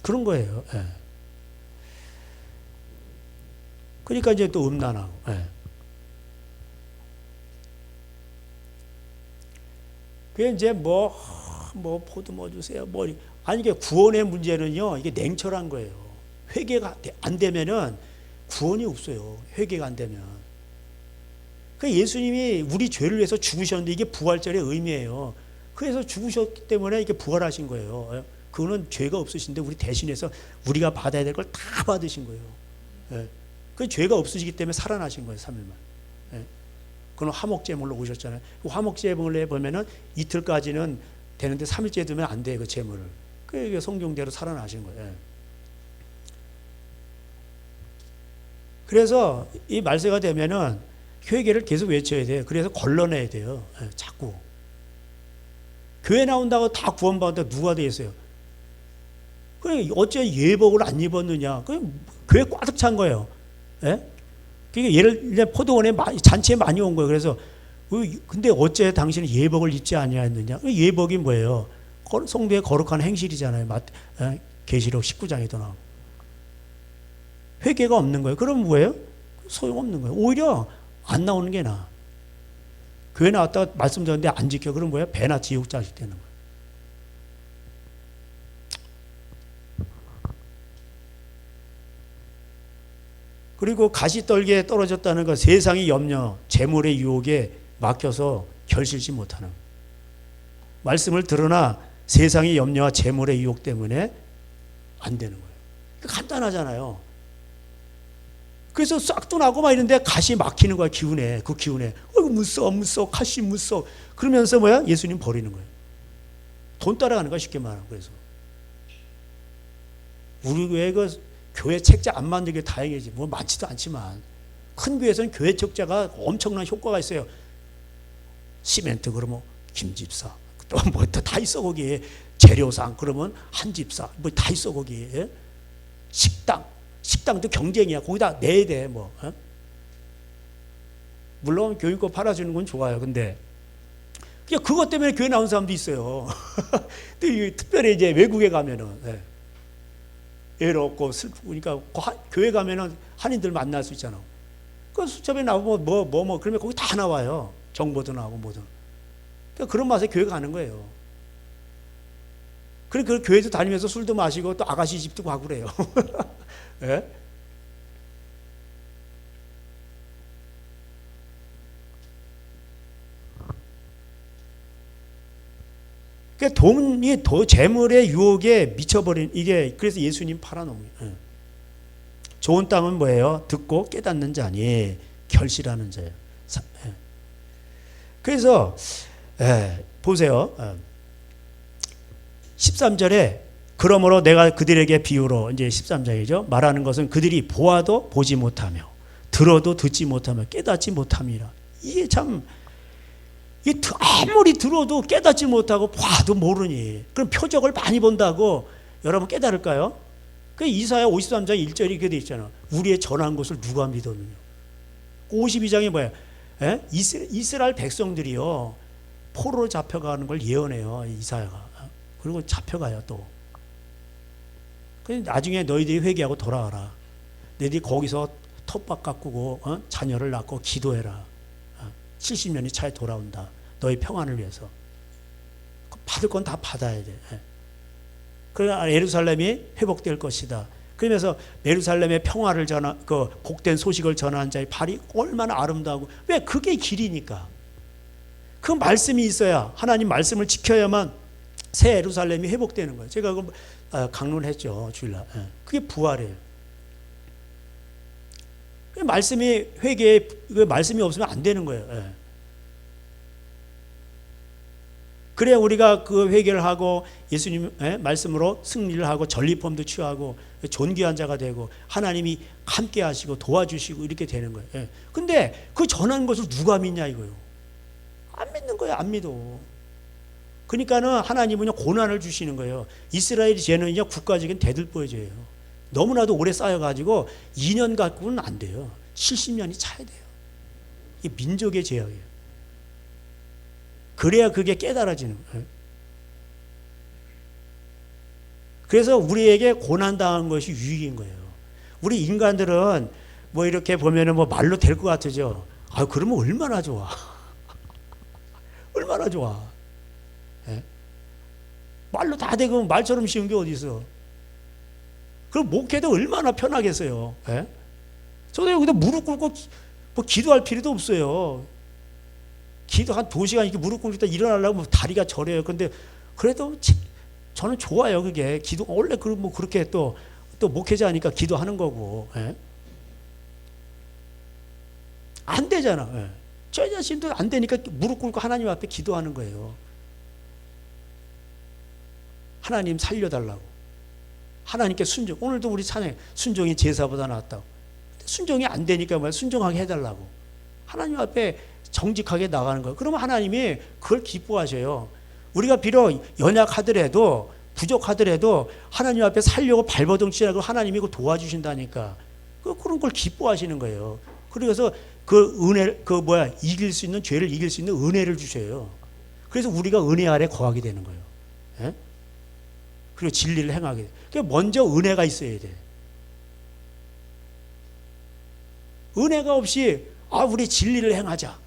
그런 거예요. 그러니까 이제 또 음란하고. 그게 이제 뭐 포도 뭐 주세요. 아니 이게 구원의 문제는요. 이게 냉철한 거예요. 회개가 안 되면은 구원이 없어요. 회개가 안 되면. 그 예수님이 우리 죄를 위해서 죽으셨는데 이게 부활절의 의미예요. 그래서 죽으셨기 때문에 이게 부활하신 거예요. 그거는 죄가 없으신데 우리 대신해서 우리가 받아야 될 걸 다 받으신 거예요. 그 죄가 없으시기 때문에 살아나신 거예요. 3일만. 예. 그건 화목제물로 오셨잖아요. 그 화목제물에 보면은 이틀까지는 되는데 3일째 되면 안 돼요. 그 제물을. 그게 성경대로 살아나신 거예요. 예. 그래서 이 말세가 되면은 회개를 계속 외쳐야 돼요. 그래서 걸러내야 돼요. 예. 자꾸. 교회 나온다고 다 구원받는다 누가 되겠어요? 그 어째 예복을 안 입었느냐? 그 교회 꽉 찬 거예요. 예? 그게 예를 들면 포도원에 잔치에 많이 온 거예요. 그래서 근데 어째 당신은 예복을 입지 아니하였느냐? 예복이 뭐예요? 성도의 거룩한 행실이잖아요. 계시록 19장에도 나오고. 회개가 없는 거예요. 그럼 뭐예요? 소용없는 거예요. 오히려 안 나오는 게 나아. 교회 나왔다가 말씀 듣는데 안 지켜. 그럼 뭐예요? 배나 지옥 자식 되는 거예요. 그리고 가시떨기에 떨어졌다는 것, 세상의 염려, 재물의 유혹에 막혀서 결실치 못하는. 말씀을 들으나 세상의 염려와 재물의 유혹 때문에 안 되는 거예요. 간단하잖아요. 그래서 싹도 나고 막 이런데 가시 막히는 거야, 기운에. 그 기운에. 어이구, 무서워, 가시 무서워. 그러면서 뭐야? 예수님 버리는 거예요. 돈 따라가는 거야, 쉽게 말하면. 그래서. 우리 교회 책자 안 만들게 다행이지. 뭐 많지도 않지만. 큰 교회에서는 교회 책자가 엄청난 효과가 있어요. 시멘트 그러면 김집사. 또 뭐 다 있어, 거기에. 재료상 그러면 한집사. 뭐 다 있어, 거기에. 식당도 경쟁이야. 거기다 내야 돼, 뭐. 어? 물론 교육권 팔아주는 건 좋아요. 근데 그냥 그것 때문에 교회 나온 사람도 있어요. 특별히 이제 외국에 가면은 외롭고 슬프니까 교회 가면은 한인들 만날 수 있잖아. 그 수첩에 나오면 그러면 거기 다 나와요. 정보도 나오고 뭐든. 그러니까 그런 맛에 교회 가는 거예요. 그래 그 교회도 다니면서 술도 마시고 또 아가씨 집도 가고 그래요. 예? 그러니까 돈이 재물의 유혹에 미쳐버린 이게 그래서 예수님 팔아놓은 거예요. 좋은 땅은 뭐예요? 듣고 깨닫는 자니 결실하는 자예요. 그래서 보세요. 13절에 그러므로 내가 그들에게 비유로 이제 13장이죠. 말하는 것은 그들이 보아도 보지 못하며 들어도 듣지 못하며 깨닫지 못함이라. 이게 참 아무리 들어도 깨닫지 못하고 봐도 모르니 그럼 표적을 많이 본다고 여러분 깨달을까요? 그 이사야 53장 1절이 이렇게 돼 있잖아. 우리의 전한 것을 누가 믿었느냐. 52장이 뭐야? 이스라엘 백성들이요 포로로 잡혀가는 걸 예언해요. 이사야가. 그리고 잡혀가요 또. 나중에 너희들이 회개하고 돌아와라. 너희들이 거기서 텃밭 가꾸고 자녀를 낳고 기도해라. 70년이 차에 돌아온다. 너희 평안을 위해서. 받을 건 다 받아야 돼. 그러나 예루살렘이 회복될 것이다. 그러면서 예루살렘의 평화를 그 복된 소식을 전하는 자의 발이 얼마나 아름다우고. 왜? 그게 길이니까. 그 말씀이 있어야 하나님 말씀을 지켜야만 새 예루살렘이 회복되는 거예요. 제가 그 강론을 했죠. 주일날. 그게 부활이에요. 말씀이 회개에 말씀이 없으면 안 되는 거예요. 그래야 우리가 그 회개를 하고 예수님의 말씀으로 승리를 하고 전리품도 취하고 존귀한 자가 되고 하나님이 함께 하시고 도와주시고 이렇게 되는 거예요. 근데 그 전한 것을 누가 믿냐 이거예요. 안 믿는 거예요. 안 믿어. 그러니까는 하나님은 고난을 주시는 거예요. 이스라엘 죄는 국가적인 대들보죄예요. 너무나도 오래 쌓여가지고 2년 갖고는 안 돼요. 70년이 차야 돼요. 이게 민족의 죄악이에요. 그래야 그게 깨달아지는 거예요. 그래서 우리에게 고난당한 것이 유익인 거예요. 우리 인간들은 뭐 이렇게 보면은 뭐 말로 될 것 같으죠. 그러면 얼마나 좋아. 얼마나 좋아. 말로 다 되고 말처럼 쉬운 게 어디 있어. 그럼 목회도 얼마나 편하겠어요. 저도 여기다 무릎 꿇고 뭐 기도할 필요도 없어요. 기도 한 2시간 이렇게 무릎 꿇고 있다 일어나려고 다리가 저려요. 근데 그래도 저는 좋아요. 그게 기도 원래 뭐 그렇게 또 목회자니까 기도하는 거고. 안 되잖아. 예. 저 자신도 안 되니까 무릎 꿇고 하나님 앞에 기도하는 거예요. 하나님 살려달라고. 하나님께 순종. 오늘도 우리 찬양 순종이 제사보다 낫다고. 순종이 안 되니까 뭐 순종하게 해달라고. 하나님 앞에 정직하게 나가는 거예요. 그러면 하나님이 그걸 기뻐하셔요. 우리가 비록 연약하더라도 부족하더라도 하나님 앞에 살려고 발버둥치라고 하나님이 그걸 도와주신다니까. 그런 걸 기뻐하시는 거예요. 그래서 그 은혜, 이길 수 있는, 죄를 이길 수 있는 은혜를 주셔요. 그래서 우리가 은혜 아래 거하게 되는 거예요. 예? 그리고 진리를 행하게 돼. 그러니까 먼저 은혜가 있어야 돼. 은혜가 없이, 우리 진리를 행하자.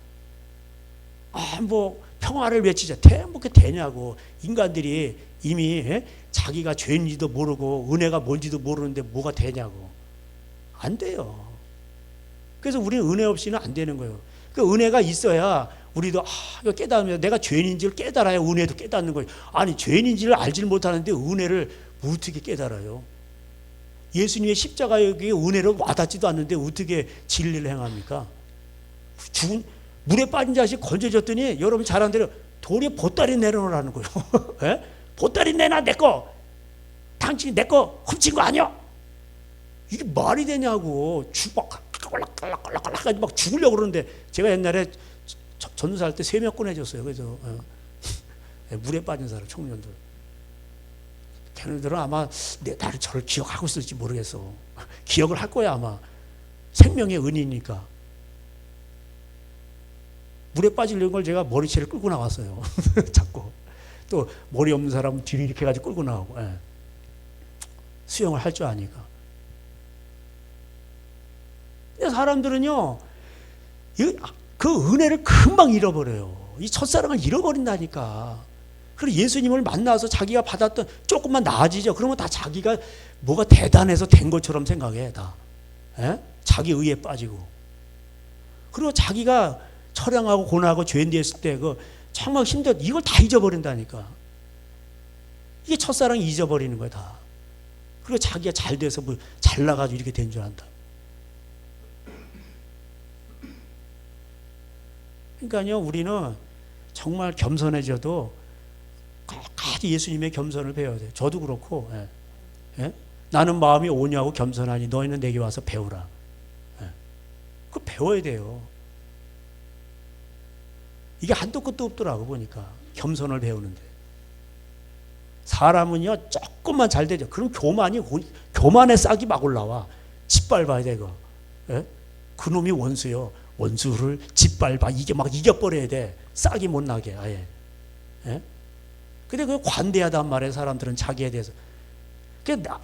평화를 외치자. 그게 되냐고. 인간들이 이미 자기가 죄인지도 모르고 은혜가 뭔지도 모르는데 뭐가 되냐고. 안 돼요. 그래서 우리는 은혜 없이는 안 되는 거예요. 그 은혜가 있어야 우리도 이거 깨달으면 내가 죄인인지를 깨달아야 은혜도 깨닫는 거예요. 아니 죄인인지를 알지를 못하는데 은혜를 어떻게 깨달아요? 예수님의 십자가의 은혜를 와닿지도 않는데 어떻게 진리를 행합니까? 죽은 물에 빠진 자식 건져졌더니 여러분 잘 아는 대로 돌에 보따리 내려놓으라는 거예요. 예? 보따리 내놔 내 거. 당신이 내 거 훔친 거 아니야? 이게 말이 되냐고. 꼴락꼴락꼴락꼴락 막 죽으려고 그러는데 제가 옛날에 전도사할 때 3명 꺼내줬어요. 그래서 물에 빠진 사람 청년들. 걔네들은 아마 나를 저를 기억하고 있을지 모르겠어. 기억을 할 거야 아마. 생명의 은이니까. 물에 빠지려는 걸 제가 머리채를 끌고 나왔어요. 자꾸. 또 머리 없는 사람은 뒤로 이렇게 해가지고 끌고 나오고. 수영을 할 줄 아니까. 근데 사람들은요, 그 은혜를 금방 잃어버려요. 이 첫사랑을 잃어버린다니까. 그리고 예수님을 만나서 자기가 받았던 조금만 나아지죠. 그러면 다 자기가 뭐가 대단해서 된 것처럼 생각해, 다. 자기 의에 빠지고. 그리고 자기가 처량하고 고난하고 죄인 됐을 때 정말 이걸 다 잊어버린다니까. 이게 첫사랑이 잊어버리는 거야, 다. 그리고 자기가 잘 돼서 잘나가지고 이렇게 된 줄 안다. 그러니까요, 우리는 정말 겸손해져도 끝까지 예수님의 겸손을 배워야 돼요. 저도 그렇고, 나는 마음이 오냐고 겸손하니 너희는 내게 와서 배우라. 그거 배워야 돼요. 이게 한도 끝도 없더라고 보니까. 겸손을 배우는데. 사람은요 조금만 잘 되죠. 그럼 교만의 싹이 막 올라와. 짓밟아야 돼 이거. 그놈이 원수요. 원수를 짓밟아. 이게 막 이겨버려야 돼. 싹이 못 나게 아예. 근데 그 관대하단 말이에요. 사람들은 자기에 대해서.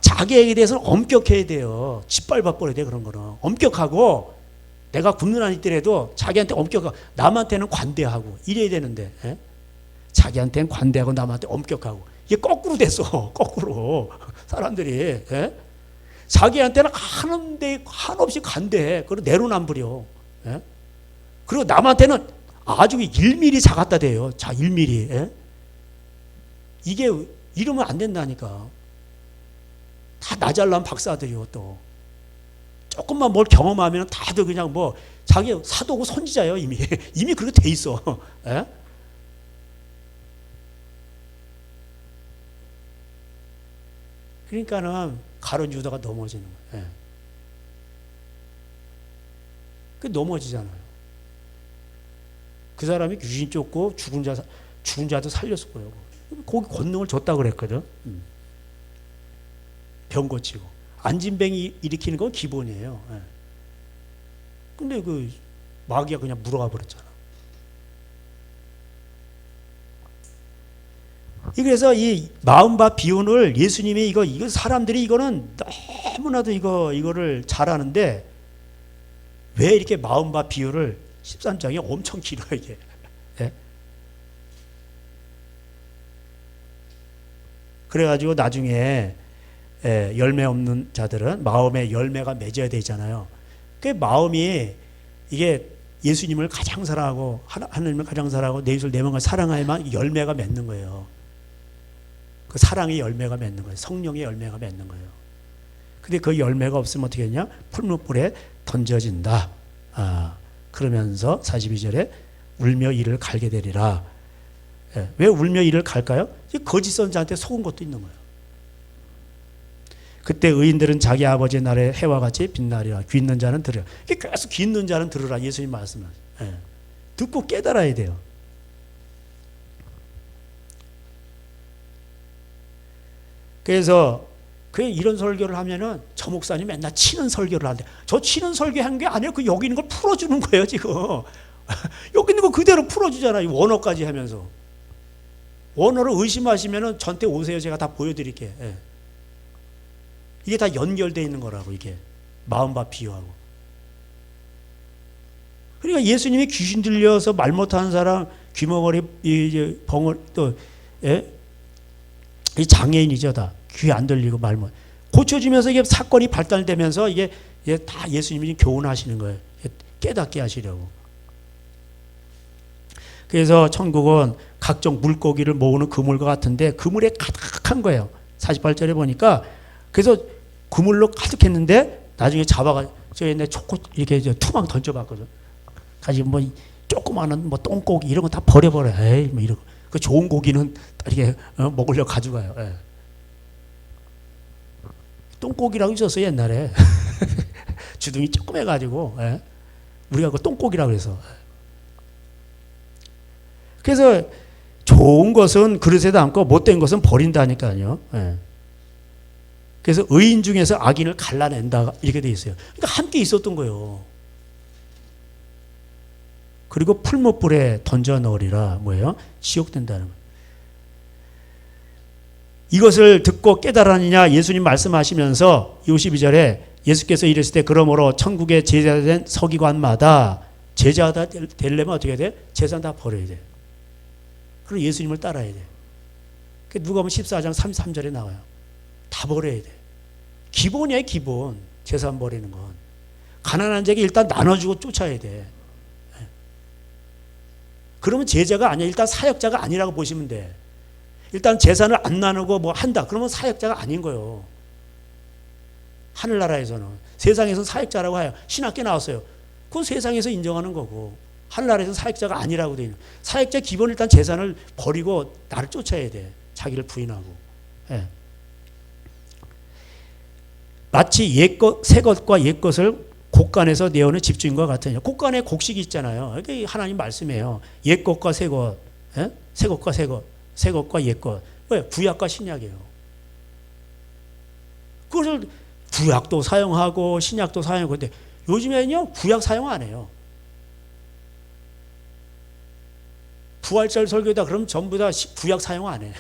자기에 대해서는 엄격해야 돼요. 짓밟아 버려야 돼 그런 거는. 엄격하고 내가 굶는 한 있더라도 자기한테 엄격하고 남한테는 관대하고 이래야 되는데 자기한테는 관대하고 남한테 엄격하고 이게 거꾸로 됐어. 거꾸로 사람들이 자기한테는 한없이 관대해. 그리고 내로남불이요. 그리고 남한테는 아주 1mm 작았다 돼요. 자 1mm. 이게 이러면 안 된다니까. 다 나 잘난 박사들이요 또. 조금만 뭘 경험하면 다들 그냥 자기 사도고 선지자예요 이미. 이미 그렇게 돼 있어. 그러니까는 가룟 유다가 넘어지는 거예요. 그 넘어지잖아요. 그 사람이 귀신 쫓고 죽은 자도 살렸을 거예요. 거기 권능을 줬다 그랬거든. 병 고치고. 안진뱅이 일으키는 건 기본이에요. 근데 그 마귀가 그냥 물어가 버렸잖아. 그래서 이 마음밭 비유를 예수님이 이거 사람들이 이거는 너무나도 이거를 잘하는데 왜 이렇게 마음밭 비유를 13장이 엄청 길어요 이게. 그래가지고 나중에 열매 없는 자들은 마음에 열매가 맺어야 되잖아요. 그 마음이 이게 예수님을 가장 사랑하고 하나님을 가장 사랑하고 내 이웃을 내 마음과 사랑해야만 열매가 맺는 거예요. 그 사랑의 열매가 맺는 거예요. 성령의 열매가 맺는 거예요. 근데 그 열매가 없으면 어떻게 되냐? 풀무불에 던져진다. 그러면서 42절에 울며 이를 갈게 되리라. 예, 왜 울며 이를 갈까요? 거짓 선지자한테 속은 것도 있는 거예요. 그때 의인들은 자기 아버지의 날에 해와 같이 빛나리라. 귀 있는 자는 들으라. 계속 귀 있는 자는 들으라. 예수님 말씀을. 예. 듣고 깨달아야 돼요. 그래서 이런 설교를 하면은 저 목사님 맨날 치는 설교를 한대. 저 치는 설교한 게 아니에요. 여기 있는 걸 풀어주는 거예요, 지금. 여기 있는 거 그대로 풀어주잖아요. 원어까지 하면서. 원어를 의심하시면은 전태 오세요. 제가 다 보여드릴게요. 예. 이게 다 연결되어 있는 거라고, 이게. 마음과 비유하고. 그러니까 예수님이 귀신 들려서 말 못하는 사람, 귀머거리, 벙어리, 또, 예? 이 장애인이죠, 다. 귀 안 들리고 말 못. 고쳐지면서 이게 사건이 발달되면서 이게 다 예수님이 교훈하시는 거예요. 깨닫게 하시려고. 그래서 천국은 각종 물고기를 모으는 그물과 같은데 그물에 가득한 거예요. 48절에 보니까. 그래서 그물로 가득했는데 나중에 잡아가 저 옛날에 초코 이렇게 투망 던져봤거든. 가지고 뭐 조그마한 뭐 똥고기 이런 거 다 버려버려. 에이 뭐 이런 그 좋은 고기는 이렇게 먹으려고 가져가요. 예. 똥고기라고 있었어요 옛날에. 주둥이 조금 해가지고 예. 우리가 그 똥고기라고 해서. 그래서 좋은 것은 그릇에 담고 못된 것은 버린다니까요. 예. 그래서 의인 중에서 악인을 갈라낸다 이렇게 돼 있어요. 그러니까 함께 있었던 거예요. 그리고 풀무불에 던져 넣으리라. 뭐예요? 지옥된다는 거예요. 이것을 듣고 깨달았느냐 예수님 말씀하시면서 52절에 예수께서 이랬을 때 그러므로 천국의 제자된 서기관마다 제자가 되려면 어떻게 돼? 재산 다 버려야 돼. 그리고 예수님을 따라야 돼. 누가복음 14장 33절에 나와요. 다 버려야 돼. 기본이야, 기본. 재산 버리는 건. 가난한 자에게 일단 나눠주고 쫓아야 돼. 그러면 제자가 아니야. 일단 사역자가 아니라고 보시면 돼. 일단 재산을 안 나누고 뭐 한다. 그러면 사역자가 아닌 거예요. 하늘나라에서는. 세상에서는 사역자라고 해요. 신학교 나왔어요. 그건 세상에서 인정하는 거고. 하늘나라에서는 사역자가 아니라고 돼 있는. 사역자 기본 일단 재산을 버리고 나를 쫓아야 돼. 자기를 부인하고. 예. 마치 옛것, 새것과 옛것을 곡간에서 내어오는 집주인과 같으냐. 곡간에 곡식이 있잖아요. 이게 하나님 말씀이에요. 옛것과 새것, 예? 새것과 새것, 새것과 옛것. 왜? 구약과 신약이에요. 그것을 구약도 사용하고 신약도 사용하고. 근데 요즘에는요, 구약 사용 안 해요. 부활절 설교다 그러면 전부 다 구약 사용 안 해.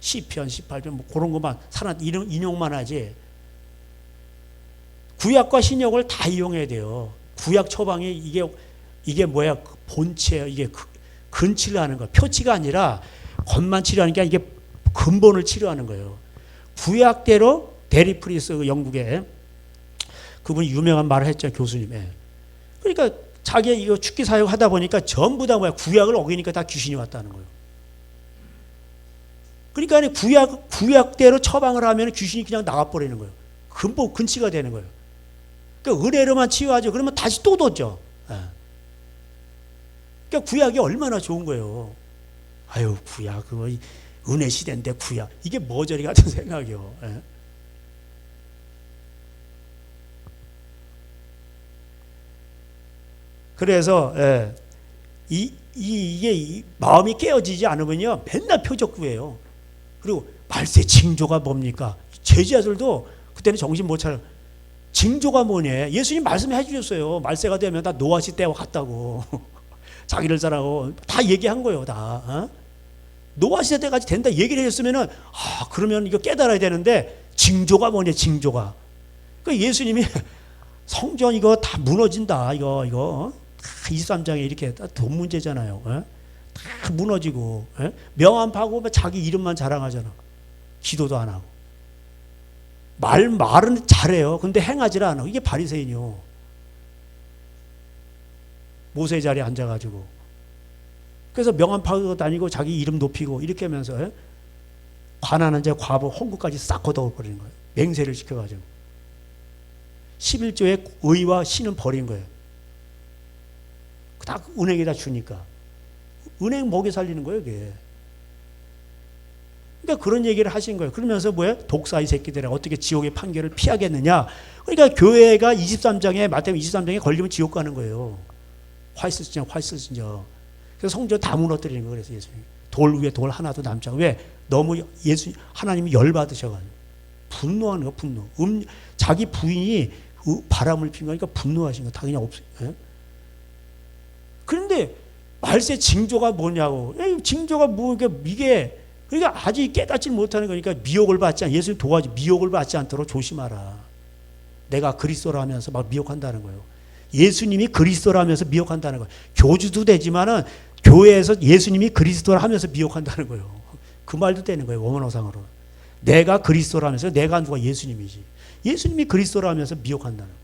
시편, 18편 뭐 그런 것만 사람 인용만 하지. 구약과 신약을 다 이용해야 돼요. 구약 처방이 이게 뭐야? 본체예요. 이게 근치를 하는 거. 표치가 아니라 겉만 치료하는 게 이게 근본을 치료하는 거예요. 구약대로 데리 프리스 영국에 그분이 유명한 말을 했죠, 교수님. 그러니까 자기가 이거 축기 사역하다 보니까 전부 다 뭐야? 구약을 어기니까 다 귀신이 왔다는 거예요. 그러니까 구약대로 처방을 하면 귀신이 그냥 나가버리는 거예요. 근본 근치가 되는 거예요. 그러니까 은혜로만 치유하죠. 그러면 다시 또 뒀죠. 그러니까 구약이 얼마나 좋은 거예요. 아유, 구약 그거 은혜 시대인데 구약 이게 머저리 같은 생각이요. 그래서 이게 마음이 깨어지지 않으면요 맨날 표적구예요. 그리고 말세 징조가 뭡니까? 제자들도 그때는 정신 못 차려. 징조가 뭐냐? 예수님 말씀해 주셨어요. 말세가 되면 다 노아시 때와 같다고. 자기를 잘하고 다 얘기한 거예요. 다. 노아시 때까지 된다 얘기를 해줬으면은 그러면 이거 깨달아야 되는데 징조가 뭐냐? 징조가. 그 예수님이 성전 이거 다 무너진다. 이거 23장에 이렇게 돈 문제잖아요. 다 무너지고 명함 파고 자기 이름만 자랑하잖아. 기도도 안 하고. 말은 잘해요. 근데 행하지를 않아. 이게 바리새인이요. 모세 자리에 앉아가지고. 그래서 명함 파고 다니고 자기 이름 높이고 이렇게 하면서 가난한 자, 과부, 홍구까지 싹 걷어버리는 거예요. 맹세를 시켜가지고. 11조의 의와 신은 버린 거예요. 딱 은행에다 주니까 은행 먹여 살리는 거예요, 그게. 그러니까 그런 얘기를 하신 거예요. 그러면서 뭐예요? 독사의 새끼들아 어떻게 지옥의 판결을 피하겠느냐. 그러니까 교회가 23장에 마태복음 23장에 걸리면 지옥 가는 거예요. 화이슬진저. 그래서 성전 다 무너뜨리는 거예요. 그래서 예수님 돌 위에 돌 하나도 남지 않고. 왜? 너무 하나님이 열받으셔가지고 분노하는 거. 분노. 자기 부인이 바람을 피는 거니까 분노하신 거 당연히 없어요. 예? 그런데 말세 징조가 뭐냐고. 징조가 뭐 이게 그러니까 아직 깨닫지 못하는 거니까 미혹을 받지 않. 예수님 도와주 미혹을 받지 않도록 조심하라. 내가 그리스도라 하면서 막 미혹한다는 거예요. 예수님이 그리스도라 하면서 미혹한다는 거예요. 교주도 되지만은 교회에서 예수님이 그리스도라 하면서 미혹한다는 거예요. 그 말도 되는 거예요. 원어상으로. 내가 그리스도라 하면서 내가 누가 예수님이지. 예수님이 그리스도라 하면서 미혹한다는 거예요.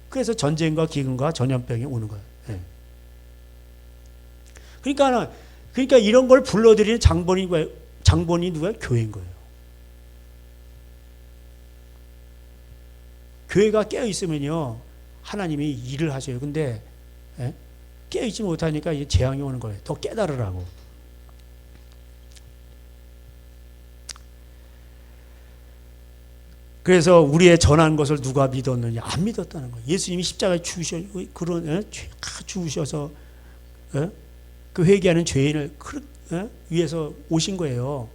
그래서 전쟁과 기근과 전염병이 오는 거예요. 네. 그러니까 이런 걸 불러들이는 장본이 누구예요? 교회인 거예요. 교회가 깨어 있으면요 하나님이 일을 하셔요. 근데 깨어 있지 못하니까 이제 재앙이 오는 거예요. 더 깨달으라고. 그래서 우리의 전한 것을 누가 믿었느냐? 안 믿었다는 거예요. 예수님이 십자가에 죽으셔서 그 회개하는 죄인을 위해서 오신 거예요.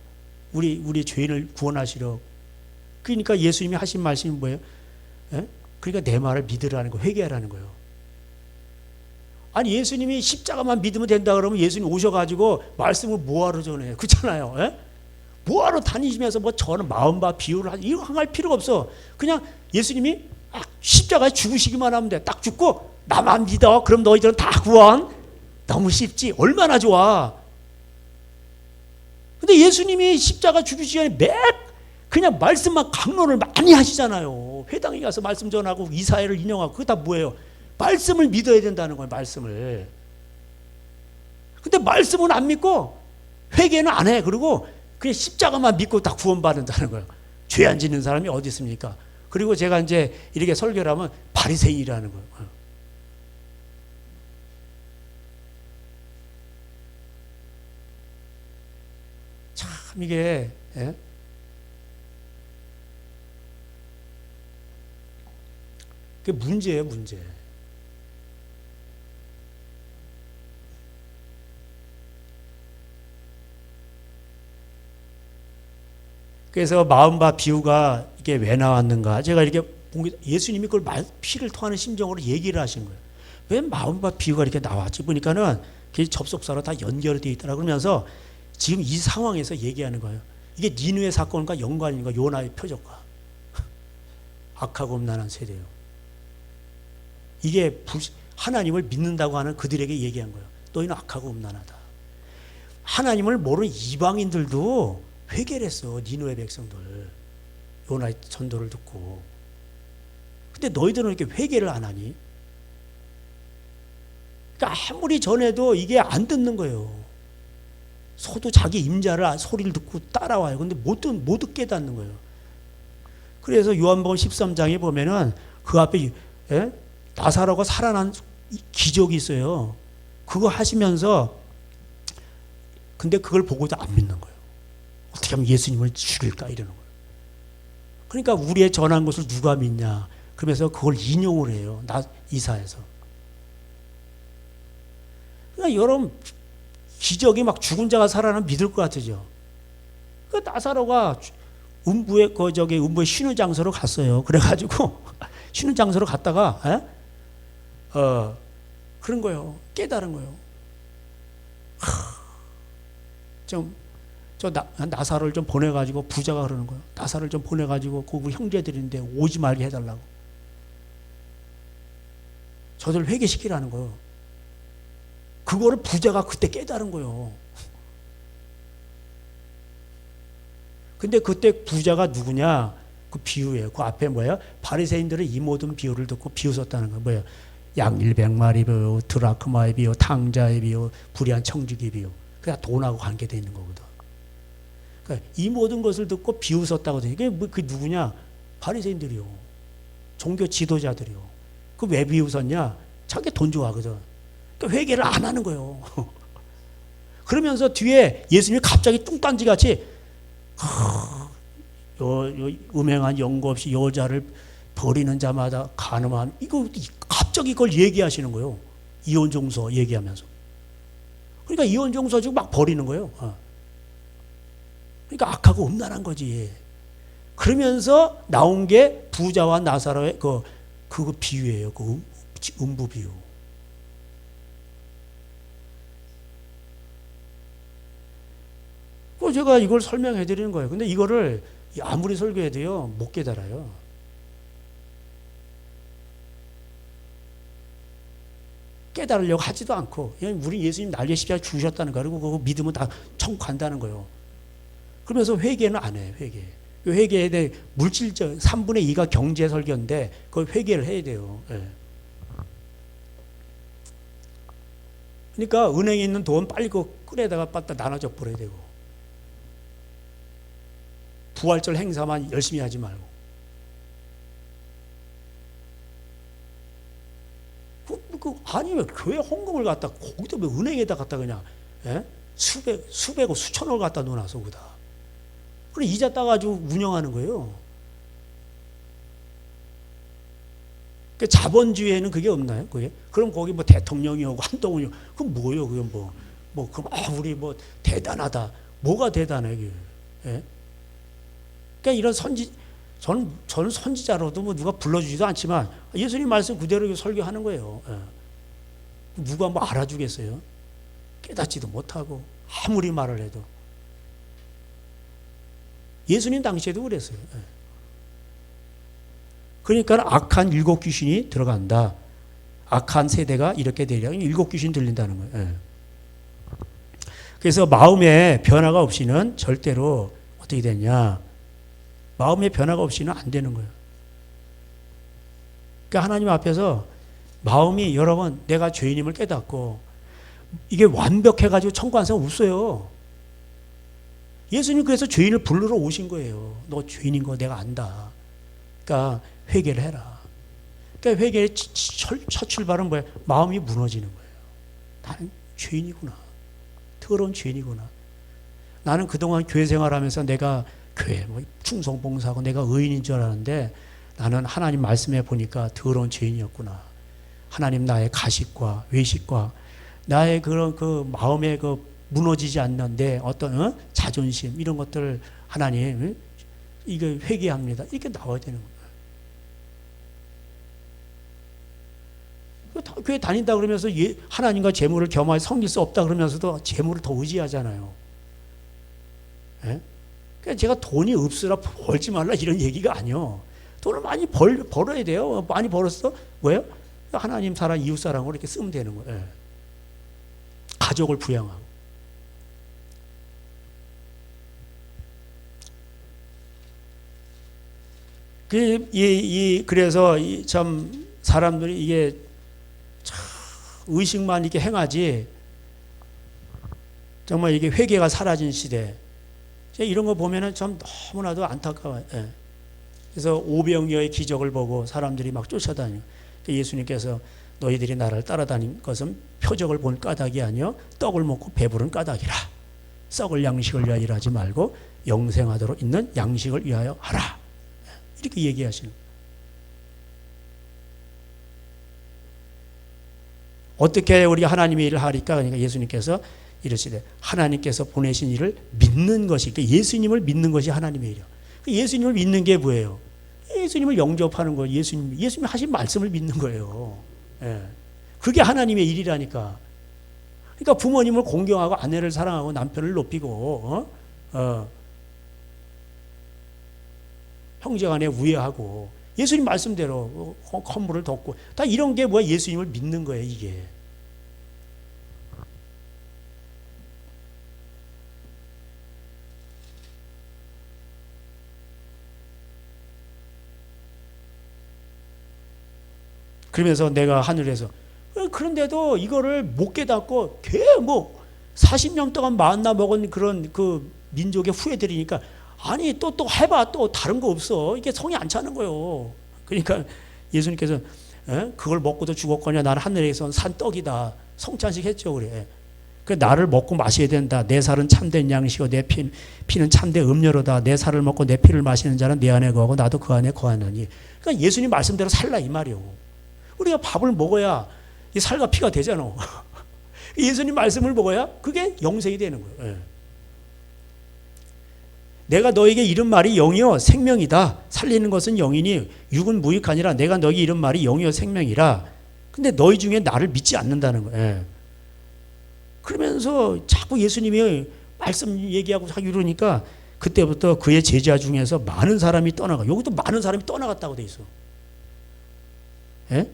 우리 죄인을 구원하시려. 그러니까 예수님이 하신 말씀이 뭐예요? 그러니까 내 말을 믿으라는 거, 회개하라는 거예요. 아니 예수님이 십자가만 믿으면 된다 그러면 예수님 오셔가지고 말씀을 뭐하러 전해요? 그렇잖아요. 뭐하러 다니시면서 뭐 저는 마음과 비유를 하지 이거 할 필요가 없어. 그냥 예수님이 십자가에 죽으시기만 하면 돼. 딱 죽고 나만 믿어. 그럼 너희들은 다 구원. 너무 쉽지. 얼마나 좋아. 근데 예수님이 십자가 죽으시기 전에 그냥 말씀만 강론을 많이 하시잖아요. 회당에 가서 말씀 전하고 이사야를 인용하고 그게 다 뭐예요? 말씀을 믿어야 된다는 거예요. 말씀을. 근데 말씀은 안 믿고 회개는 안 해. 그리고 그냥 십자가만 믿고 다 구원받는다는 거예요. 죄 안 짓는 사람이 어디 있습니까? 그리고 제가 이제 이렇게 설교를 하면 바리새인이라는 거예요. 참 이게 그게 문제예요, 문제. 그래서 마음과 비유가 이게 왜 나왔는가? 제가 이렇게 본 게 예수님이 그걸 피를 토하는 심정으로 얘기를 하신 거예요. 왜 마음과 비유가 이렇게 나왔지? 보니까는 그 접속사로 다 연결이 되어 있더라. 그러면서 지금 이 상황에서 얘기하는 거예요. 이게 니느웨 사건과 연관이 있는 거예요. 요나의 표적과. 악하고 음란한 세대요. 이게 하나님을 믿는다고 하는 그들에게 얘기한 거예요. 너희는 악하고 음란하다. 하나님을 모르는 이방인들도 회개를 했어. 니느웨 백성들. 요나의 전도를 듣고. 근데 너희들은 이렇게 회개를 안 하니? 그러니까 아무리 전해도 이게 안 듣는 거예요. 소도 자기 임자를 소리를 듣고 따라와요. 근데 못 깨닫는 거예요. 그래서 요한복음 13장에 보면은 그 앞에 나사로가 살아난 기적이 있어요. 그거 하시면서 근데 그걸 보고도 안 믿는 거예요. 어떻게 하면 예수님을 죽일까 이러는 거예요. 그러니까 우리의 전한 것을 누가 믿냐. 그러면서 그걸 인용을 해요. 이사에서. 그러니까 여러분 기적이 막 죽은 자가 살아나면 믿을 것 같으죠. 그 나사로가 음부의 쉬는 장소로 갔어요. 그래가지고 쉬는 장소로 갔다가 그런 거예요. 깨달은 거예요. 저 나사로를 좀 보내가지고 부자가 그러는 거예요. 나사로를 좀 보내가지고 그 우리 형제들인데 오지 말게 해달라고. 저들 회개시키라는 거예요. 그거를 부자가 그때 깨달은 거예요. 근데 그때 부자가 누구냐? 그 비유예요. 그 앞에 뭐예요? 바리새인들은 이 모든 비유를 듣고 비웃었다는 거예요. 뭐예요? 양 100마리 비유, 드라크마의 비유, 탕자의 비유, 불의한 청지기 비유. 그게 돈하고 관계되어 있는 거거든. 그러니까 이 모든 것을 듣고 비웃었다고 해요. 그게 누구냐? 바리새인들이요. 종교 지도자들이요. 그 왜 비웃었냐? 자기 돈 좋아하거든. 그러니까 회개를 안 하는 거예요. 그러면서 뒤에 예수님이 갑자기 뚱딴지 같이 음행한 영거 없이 여자를 버리는 자마다 간음한 이거 갑자기 그걸 얘기하시는 거예요. 이혼종서 얘기하면서. 그러니까 이혼종서 지금 막 버리는 거예요. 그러니까 악하고 음란한 거지. 그러면서 나온 게 부자와 나사로의 그 비유예요. 그 음부 비유. 제가 이걸 설명해 드리는 거예요. 근데 이거를 아무리 설교해도요, 못 깨달아요. 깨달으려고 하지도 않고, 우리 예수님 날개 십자가 죽으셨다는 거, 그리고 그거 믿으면 다 천국 간다는 거예요. 그러면서 회개는 안 해요, 회개. 회개에 대해 물질적, 3분의 2가 경제 설교인데, 그걸 회개를 해야 돼요. 예. 그러니까 은행에 있는 돈 빨리 그 끌에다가 빠다 나눠줘 버려야 되고. 부활절 행사만 열심히 하지 말고. 아니, 왜 교회 헌금을 갖다, 거기다 왜 은행에다 갖다 그냥, 예? 수백억, 수천억을 갖다 놓아서 거기다. 그래, 이자 따가지고 운영하는 거예요. 그 자본주의에는 그게 없나요? 그게? 그럼 거기 뭐 대통령이 오고 한동훈이 오고, 그럼 뭐예요? 그게 그럼, 우리 대단하다. 뭐가 대단해, 그게? 예? 그러니까 이런 저는 선지자로도 누가 불러주지도 않지만 예수님 말씀 그대로 설교하는 거예요. 예. 누가 알아주겠어요? 깨닫지도 못하고 아무리 말을 해도. 예수님 당시에도 그랬어요. 예. 그러니까 악한 7 귀신이 들어간다. 악한 세대가 이렇게 되려 7 귀신 들린다는 거예요. 예. 그래서 마음의 변화가 없이는 절대로 어떻게 되냐? 마음의 변화가 없이는 안 되는 거예요. 그러니까 하나님 앞에서 마음이 여러분 내가 죄인임을 깨닫고 이게 완벽해가지고 천국 간 사람 없어요. 예수님 그래서 죄인을 부르러 오신 거예요. 너 죄인인 거 내가 안다. 그러니까 회개를 해라. 그러니까 회개의 첫 출발은 뭐예요? 마음이 무너지는 거예요. 나는 죄인이구나. 더러운 죄인이구나. 나는 그동안 교회 생활하면서 내가 교회 충성봉사하고 내가 의인인 줄 알았는데 나는 하나님 말씀에 보니까 더러운 죄인이었구나. 하나님 나의 가식과 외식과 나의 그런 그 마음에 무너지지 않는 내 어떤 자존심 이런 것들 하나님 이거 회개합니다. 이렇게 나와야 되는 거예요. 교회 다닌다 그러면서 하나님과 재물을 겸하여 섬길 수 없다 그러면서도 재물을 더 의지하잖아요. 예? 그러니까 제가 돈이 없으라 벌지 말라 이런 얘기가 아니요. 돈을 많이 벌어야 돼요. 많이 벌었어? 뭐예요? 하나님 사랑, 이웃 사랑으로 이렇게 쓰면 되는 거예요. 예. 가족을 부양하고. 그래서 참 사람들이 이게 참 의식만 이렇게 행하지 정말 이게 회개가 사라진 시대. 이런 거 보면은 참 너무나도 안타까워요. 예. 그래서 오병이어의 기적을 보고 사람들이 막 쫓아다녀요. 예수님께서 너희들이 나를 따라다닌 것은 표적을 본 까닭이 아니요 떡을 먹고 배부른 까닭이라. 썩을 양식을 위하여 일하지 말고 영생하도록 있는 양식을 위하여 하라. 이렇게 얘기하시는 거예요. 어떻게 우리가 하나님의 일을 하리까? 그러니까 예수님께서 이러시되 하나님께서 보내신 일을 믿는 것이, 그러니까 예수님을 믿는 것이 하나님의 일이에요. 예수님을 믿는 게 뭐예요? 예수님을 영접하는 거예요. 예수님이 하신 말씀을 믿는 거예요. 예. 그게 하나님의 일이라니까. 그러니까 부모님을 공경하고 아내를 사랑하고 남편을 높이고 형제간에 우애하고 예수님 말씀대로 헌물을 덮고 다 이런 게 뭐야? 예수님을 믿는 거예요. 이게. 그러면서 내가 하늘에서 그런데도 이거를 못 깨닫고 40년 동안 만나 먹은 그런 그 민족의 후예들이니까 아니 또 해봐 또 다른 거 없어. 이게 성이 안 차는 거예요. 그러니까 예수님께서 그걸 먹고도 죽었거냐. 나는 하늘에서 산 떡이다. 성찬식 했죠, 그래. 그 나를 먹고 마셔야 된다. 내 살은 참된 양식이고 내 피는 참된 음료로다. 내 살을 먹고 내 피를 마시는 자는 내 안에 거하고 나도 그 안에 거하느니. 그러니까 예수님 말씀대로 살라 이 말이요. 우리가 밥을 먹어야 이 살과 피가 되잖아. 예수님 말씀을 먹어야 그게 영생이 되는 거예요. 예. 내가 너에게 이른 말이 영이요 생명이다. 살리는 것은 영이니 육은 무익하니라. 내가 너에게 이른 말이 영이요 생명이라. 근데 너희 중에 나를 믿지 않는다는 거예요. 예. 그러면서 자꾸 예수님이 말씀 얘기하고 자꾸 이러니까 그때부터 그의 제자 중에서 많은 사람이 떠나가. 여기도 많은 사람이 떠나갔다고 돼 있어. 예?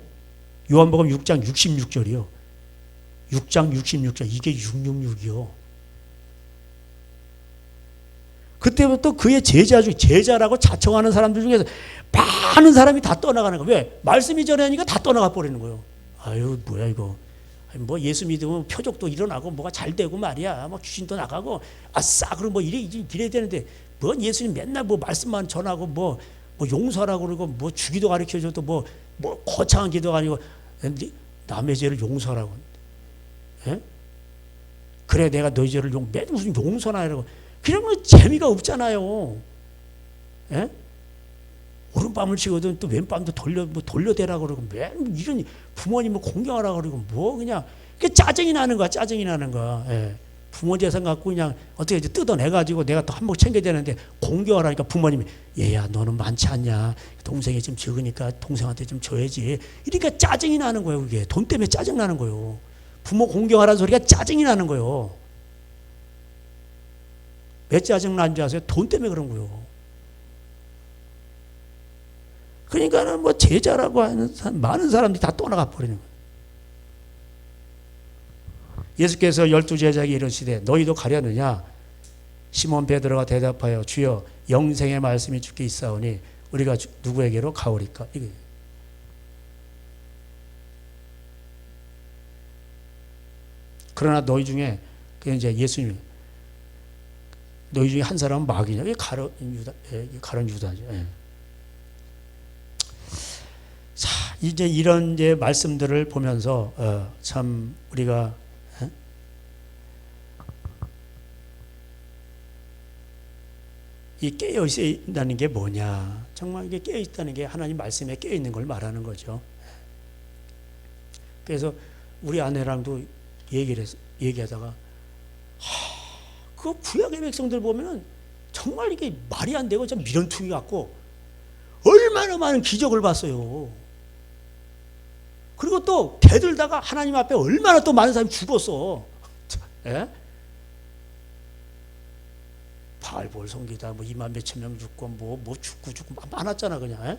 요한복음 6장 66절이요. 6장 66절. 이게 666이요. 그때부터 그의 제자 중, 제자라고 자청하는 사람들 중에서 많은 사람이 다 떠나가는 거예요. 왜? 말씀이 전하니까 다 떠나가 버리는 거예요. 아유, 뭐야, 이거. 뭐 예수 믿으면 표적도 일어나고 뭐가 잘 되고 말이야. 뭐 귀신도 나가고 아싸 그럼 뭐 이래야 되는데 뭔 예수님 맨날 뭐 말씀만 전하고 뭐 용서하라고 그러고 뭐 주기도 가르쳐줘도 뭐 거창한 기도가 아니고 남의 죄를 용서하라고. 예? 그래 내가 너희 죄를 맨 무슨 용서나 이러고 그런 거 재미가 없잖아요. 예? 오른밤을 치거든 또 왼밤도 돌려대라고 그러고 맨 이런 부모님을 공경하라고 그러고 뭐 그냥 짜증이 나는 거야. 짜증이 나는 거야. 예. 부모 재산 갖고 그냥 어떻게 이제 뜯어내가지고 내가 또 한몫 챙겨야 되는데 공경하라니까 부모님이 얘야 너는 많지 않냐. 동생이 좀 적으니까 동생한테 좀 줘야지. 이러니까 짜증이 나는 거예요. 그게 돈 때문에 짜증 나는 거예요. 부모 공경하라는 소리가 짜증이 나는 거예요. 왜 짜증 나는지 아세요? 돈 때문에 그런 거예요. 그러니까는 뭐 제자라고 하는 많은 사람들이 다 떠나가 버리는 거예요. 예수께서 12제자에게 이르시되 너희도 가려느냐? 시몬 베드로가 대답하여 주여 영생의 말씀이 주께 있사오니 우리가 누구에게로 가오리까? 이게. 그러나 너희 중에 이제 예수님 너희 중에 한 사람은 마귀냐? 이게 가룟 유다죠. 예. 자, 이제 이런 이제 말씀들을 보면서 참 우리가 이 깨어 있다는 게 뭐냐? 정말 이게 깨어 있다는 게 하나님 말씀에 깨어 있는 걸 말하는 거죠. 그래서 우리 아내랑도 얘기하다가 그 구약의 백성들 보면은 정말 이게 말이 안 되고 좀 미련투기 같고 얼마나 많은 기적을 봤어요. 그리고 또 개들다가 하나님 앞에 얼마나 또 많은 사람이 죽었어. 예? 바알볼 섬기다 뭐 2만 몇천 명 죽고 뭐 죽고 많았잖아 그냥. 예?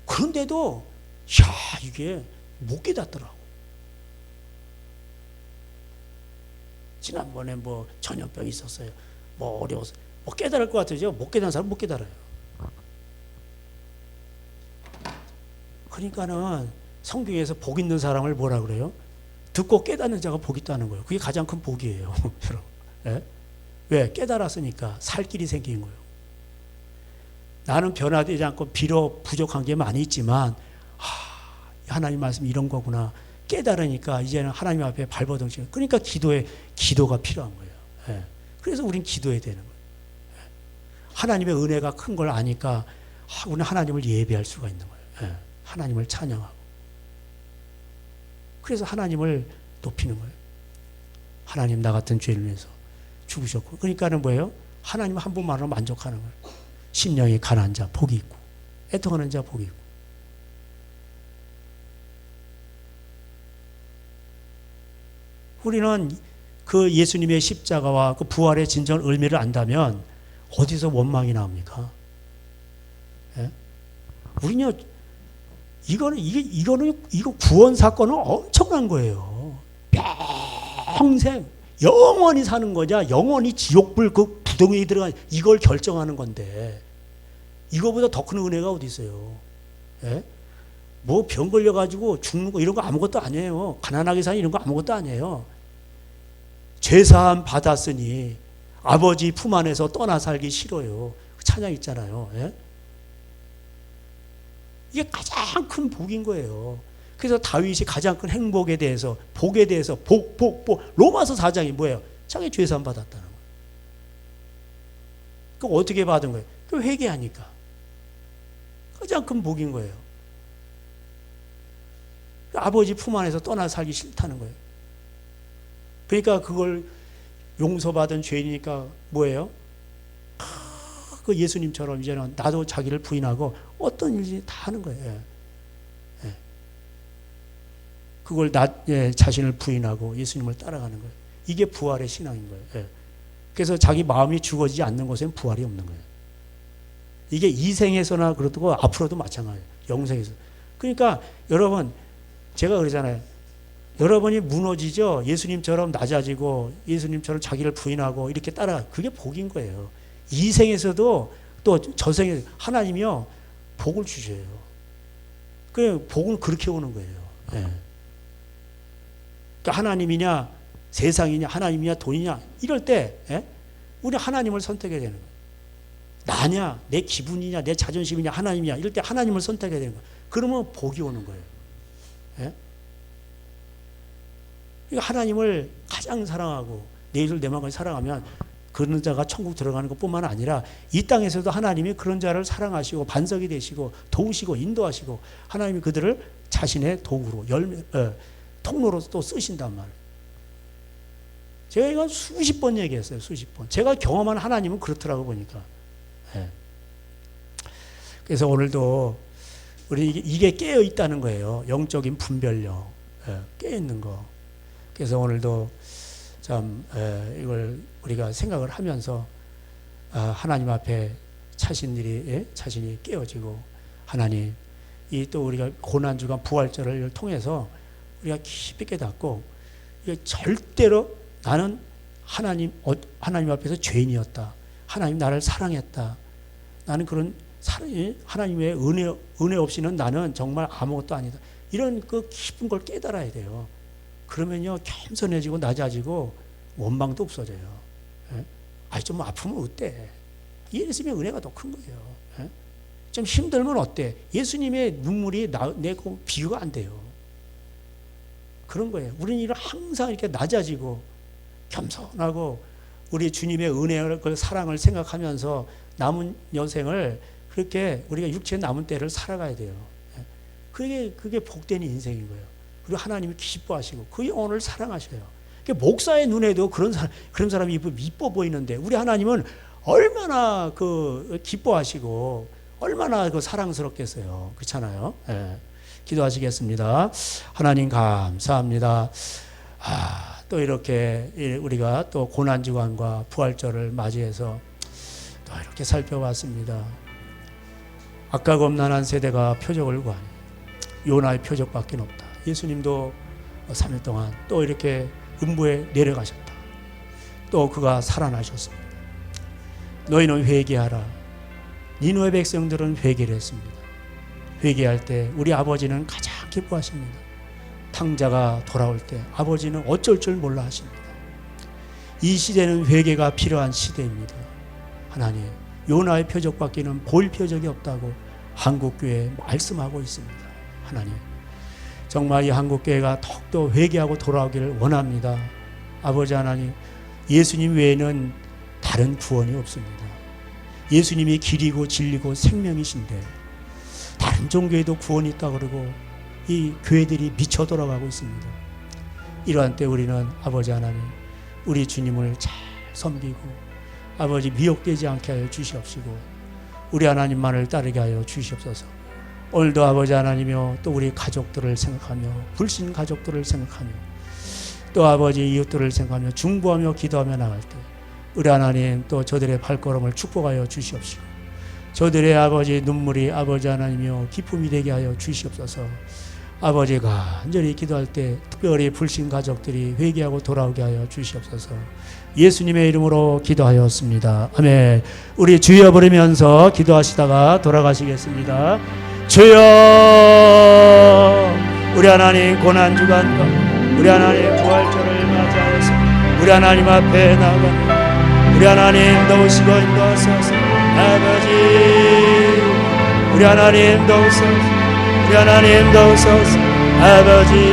그런데도 야 이게 못 깨닫더라고. 지난번에 뭐 전염병이 있었어요. 뭐 어려워서 뭐 깨달을 것 같으죠. 못 깨닫는 사람 못 깨달아요. 그러니까는 성경에서 복 있는 사람을 뭐라 그래요? 듣고 깨닫는 자가 복 있다는 거예요. 그게 가장 큰 복이에요. 여러분. 예? 왜? 깨달았으니까 살 길이 생긴 거예요. 나는 변화되지 않고 비록 부족한 게 많이 있지만 하나님 말씀 이런 거구나. 깨달으니까 이제는 하나님 앞에 발버둥치는. 그러니까 기도가 필요한 거예요. 예. 그래서 우린 기도해야 되는 거예요. 예. 하나님의 은혜가 큰 걸 아니까 우리는 하나님을 예배할 수가 있는 거예요. 예. 하나님을 찬양하고. 그래서 하나님을 높이는 거예요. 하나님 나 같은 죄를 위해서 죽으셨고. 그러니까는 뭐예요? 하나님 한 분만으로 만족하는 거예요. 심령이 가난한 자 복이 있고 애통하는 자 복이 있고. 우리는 그 예수님의 십자가와 그 부활의 진정 의미를 안다면 어디서 원망이 나옵니까? 예? 우리는 이거 구원 사건은 엄청난 거예요. 평생 영원히 사는 거냐, 영원히 지옥불 그 부동에 들어가 이걸 결정하는 건데 이거보다 더 큰 은혜가 어디 있어요? 예? 뭐 병 걸려가지고 죽는 거 이런 거 아무것도 아니에요. 가난하게 사는 이런 거 아무것도 아니에요. 죄사함 받았으니 아버지 품 안에서 떠나 살기 싫어요. 찬양 있잖아요. 예? 이게 가장 큰 복인 거예요. 그래서 다윗이 가장 큰 행복에 대해서, 복에 대해서, 복. 로마서 4장이 뭐예요? 자기 죄산 받았다는 거예요. 그럼 어떻게 받은 거예요? 그 회개하니까. 가장 큰 복인 거예요. 아버지 품 안에서 떠나 살기 싫다는 거예요. 그러니까 그걸 용서받은 죄인이니까 뭐예요? 그 예수님처럼 이제는 나도 자기를 부인하고 어떤 일인지 다 하는 거예요. 예. 그걸 자신을 부인하고 예수님을 따라가는 거예요. 이게 부활의 신앙인 거예요. 예. 그래서 자기 마음이 죽어지지 않는 곳에는 부활이 없는 거예요. 이게 이생에서나 그렇고 앞으로도 마찬가지예요. 영생에서. 그러니까 여러분, 제가 그러잖아요. 여러분이 무너지죠? 예수님처럼 낮아지고 예수님처럼 자기를 부인하고 이렇게 따라가. 그게 복인 거예요. 이 생에서도 또 저생에 하나님이요 복을 주셔요. 그 복은 그렇게 오는 거예요. 네. 그러니까 하나님이냐 세상이냐 하나님이냐 돈이냐 이럴 때 우리 하나님을 선택해야 되는 거예요. 나냐 내 기분이냐 내 자존심이냐 하나님이냐 이럴 때 하나님을 선택해야 되는 거예요. 그러면 복이 오는 거예요. 네? 하나님을 가장 사랑하고 내 입을 내 마음까지 사랑하면 그런 자가 천국 들어가는 것뿐만 아니라 이 땅에서도 하나님이 그런 자를 사랑하시고 반석이 되시고 도우시고 인도하시고 하나님이 그들을 자신의 도구로 통로로 또 쓰신단 말이에요. 제가 이건 수십 번 얘기했어요. 수십 번. 제가 경험한 하나님은 그렇더라고 보니까. 그래서 오늘도 우리 이게 깨어 있다는 거예요. 영적인 분별력. 깨어 있는 거. 그래서 오늘도 참 이걸 우리가 생각을 하면서 하나님 앞에 자신이 깨어지고 하나님 이 또 우리가 고난주간 부활절을 통해서 우리가 깊이 깨닫고 절대로 나는 하나님 앞에서 죄인이었다. 하나님 나를 사랑했다. 나는 그런 하나님의 은혜 없이는 나는 정말 아무것도 아니다. 이런 그 깊은 걸 깨달아야 돼요. 그러면요 겸손해지고 낮아지고 원망도 없어져요. 좀 아프면 어때? 예수님의 은혜가 더 큰 거예요. 좀 힘들면 어때? 예수님의 눈물이 내고 비교가 안 돼요. 그런 거예요. 우리는 이런 항상 이렇게 낮아지고 겸손하고 우리 주님의 은혜를 그 사랑을 생각하면서 남은 여생을 그렇게 우리가 육체의 남은 때를 살아가야 돼요. 그게 복된 인생인 거예요. 그리고 하나님이 기뻐하시고 그 영혼을 사랑하셔요. 목사의 눈에도 그런 사람이 이뻐 보이는데 우리 하나님은 얼마나 기뻐하시고 얼마나 사랑스럽겠어요. 그렇잖아요. 기도하시겠습니다. 하나님 감사합니다. 또 이렇게 우리가 또 고난주간과 부활절을 맞이해서 또 이렇게 살펴봤습니다. 악가검난한 세대가 표적을 구하니 요나의 표적밖에 없다. 예수님도 3일 동안 또 이렇게 음부에 내려가셨다. 또 그가 살아나셨습니다. 너희는 회개하라. 니느웨 백성들은 회개를 했습니다. 회개할 때 우리 아버지는 가장 기뻐하십니다. 탕자가 돌아올 때 아버지는 어쩔 줄 몰라 하십니다. 이 시대는 회개가 필요한 시대입니다. 하나님, 요나의 표적밖에는 볼 표적이 없다고 한국교회에 말씀하고 있습니다. 하나님, 정말 이 한국교회가 더욱더 회개하고 돌아오기를 원합니다. 아버지 하나님, 예수님 외에는 다른 구원이 없습니다. 예수님이 길이고 진리고 생명이신데 다른 종교에도 구원이 있다고 그러고 이 교회들이 미쳐 돌아가고 있습니다. 이러한 때 우리는 아버지 하나님, 우리 주님을 잘 섬기고 아버지 미혹되지 않게 하여 주시옵시고 우리 하나님만을 따르게 하여 주시옵소서. 오늘도 아버지 하나님이여 또 우리 가족들을 생각하며 불신 가족들을 생각하며 또 아버지 이웃들을 생각하며 중보하며 기도하며 나갈 때 우리 하나님 또 저들의 발걸음을 축복하여 주시옵시고 저들의 아버지 눈물이 아버지 하나님이여 기쁨이 되게 하여 주시옵소서. 아버지가 간절히 기도할 때 특별히 불신 가족들이 회개하고 돌아오게 하여 주시옵소서. 예수님의 이름으로 기도하였습니다. 아멘. 우리 주여 부르면서 기도하시다가 돌아가시겠습니다. 주여, 우리 하나님 고난주간과 우리 하나님 부활절을 맞이하였습니다. 우리 하나님 앞에 나아갑니다. 우리 하나님 도우시고 인도하소서. 아버지, 우리 하나님 도우소서. 우리 하나님 도우소서. 아버지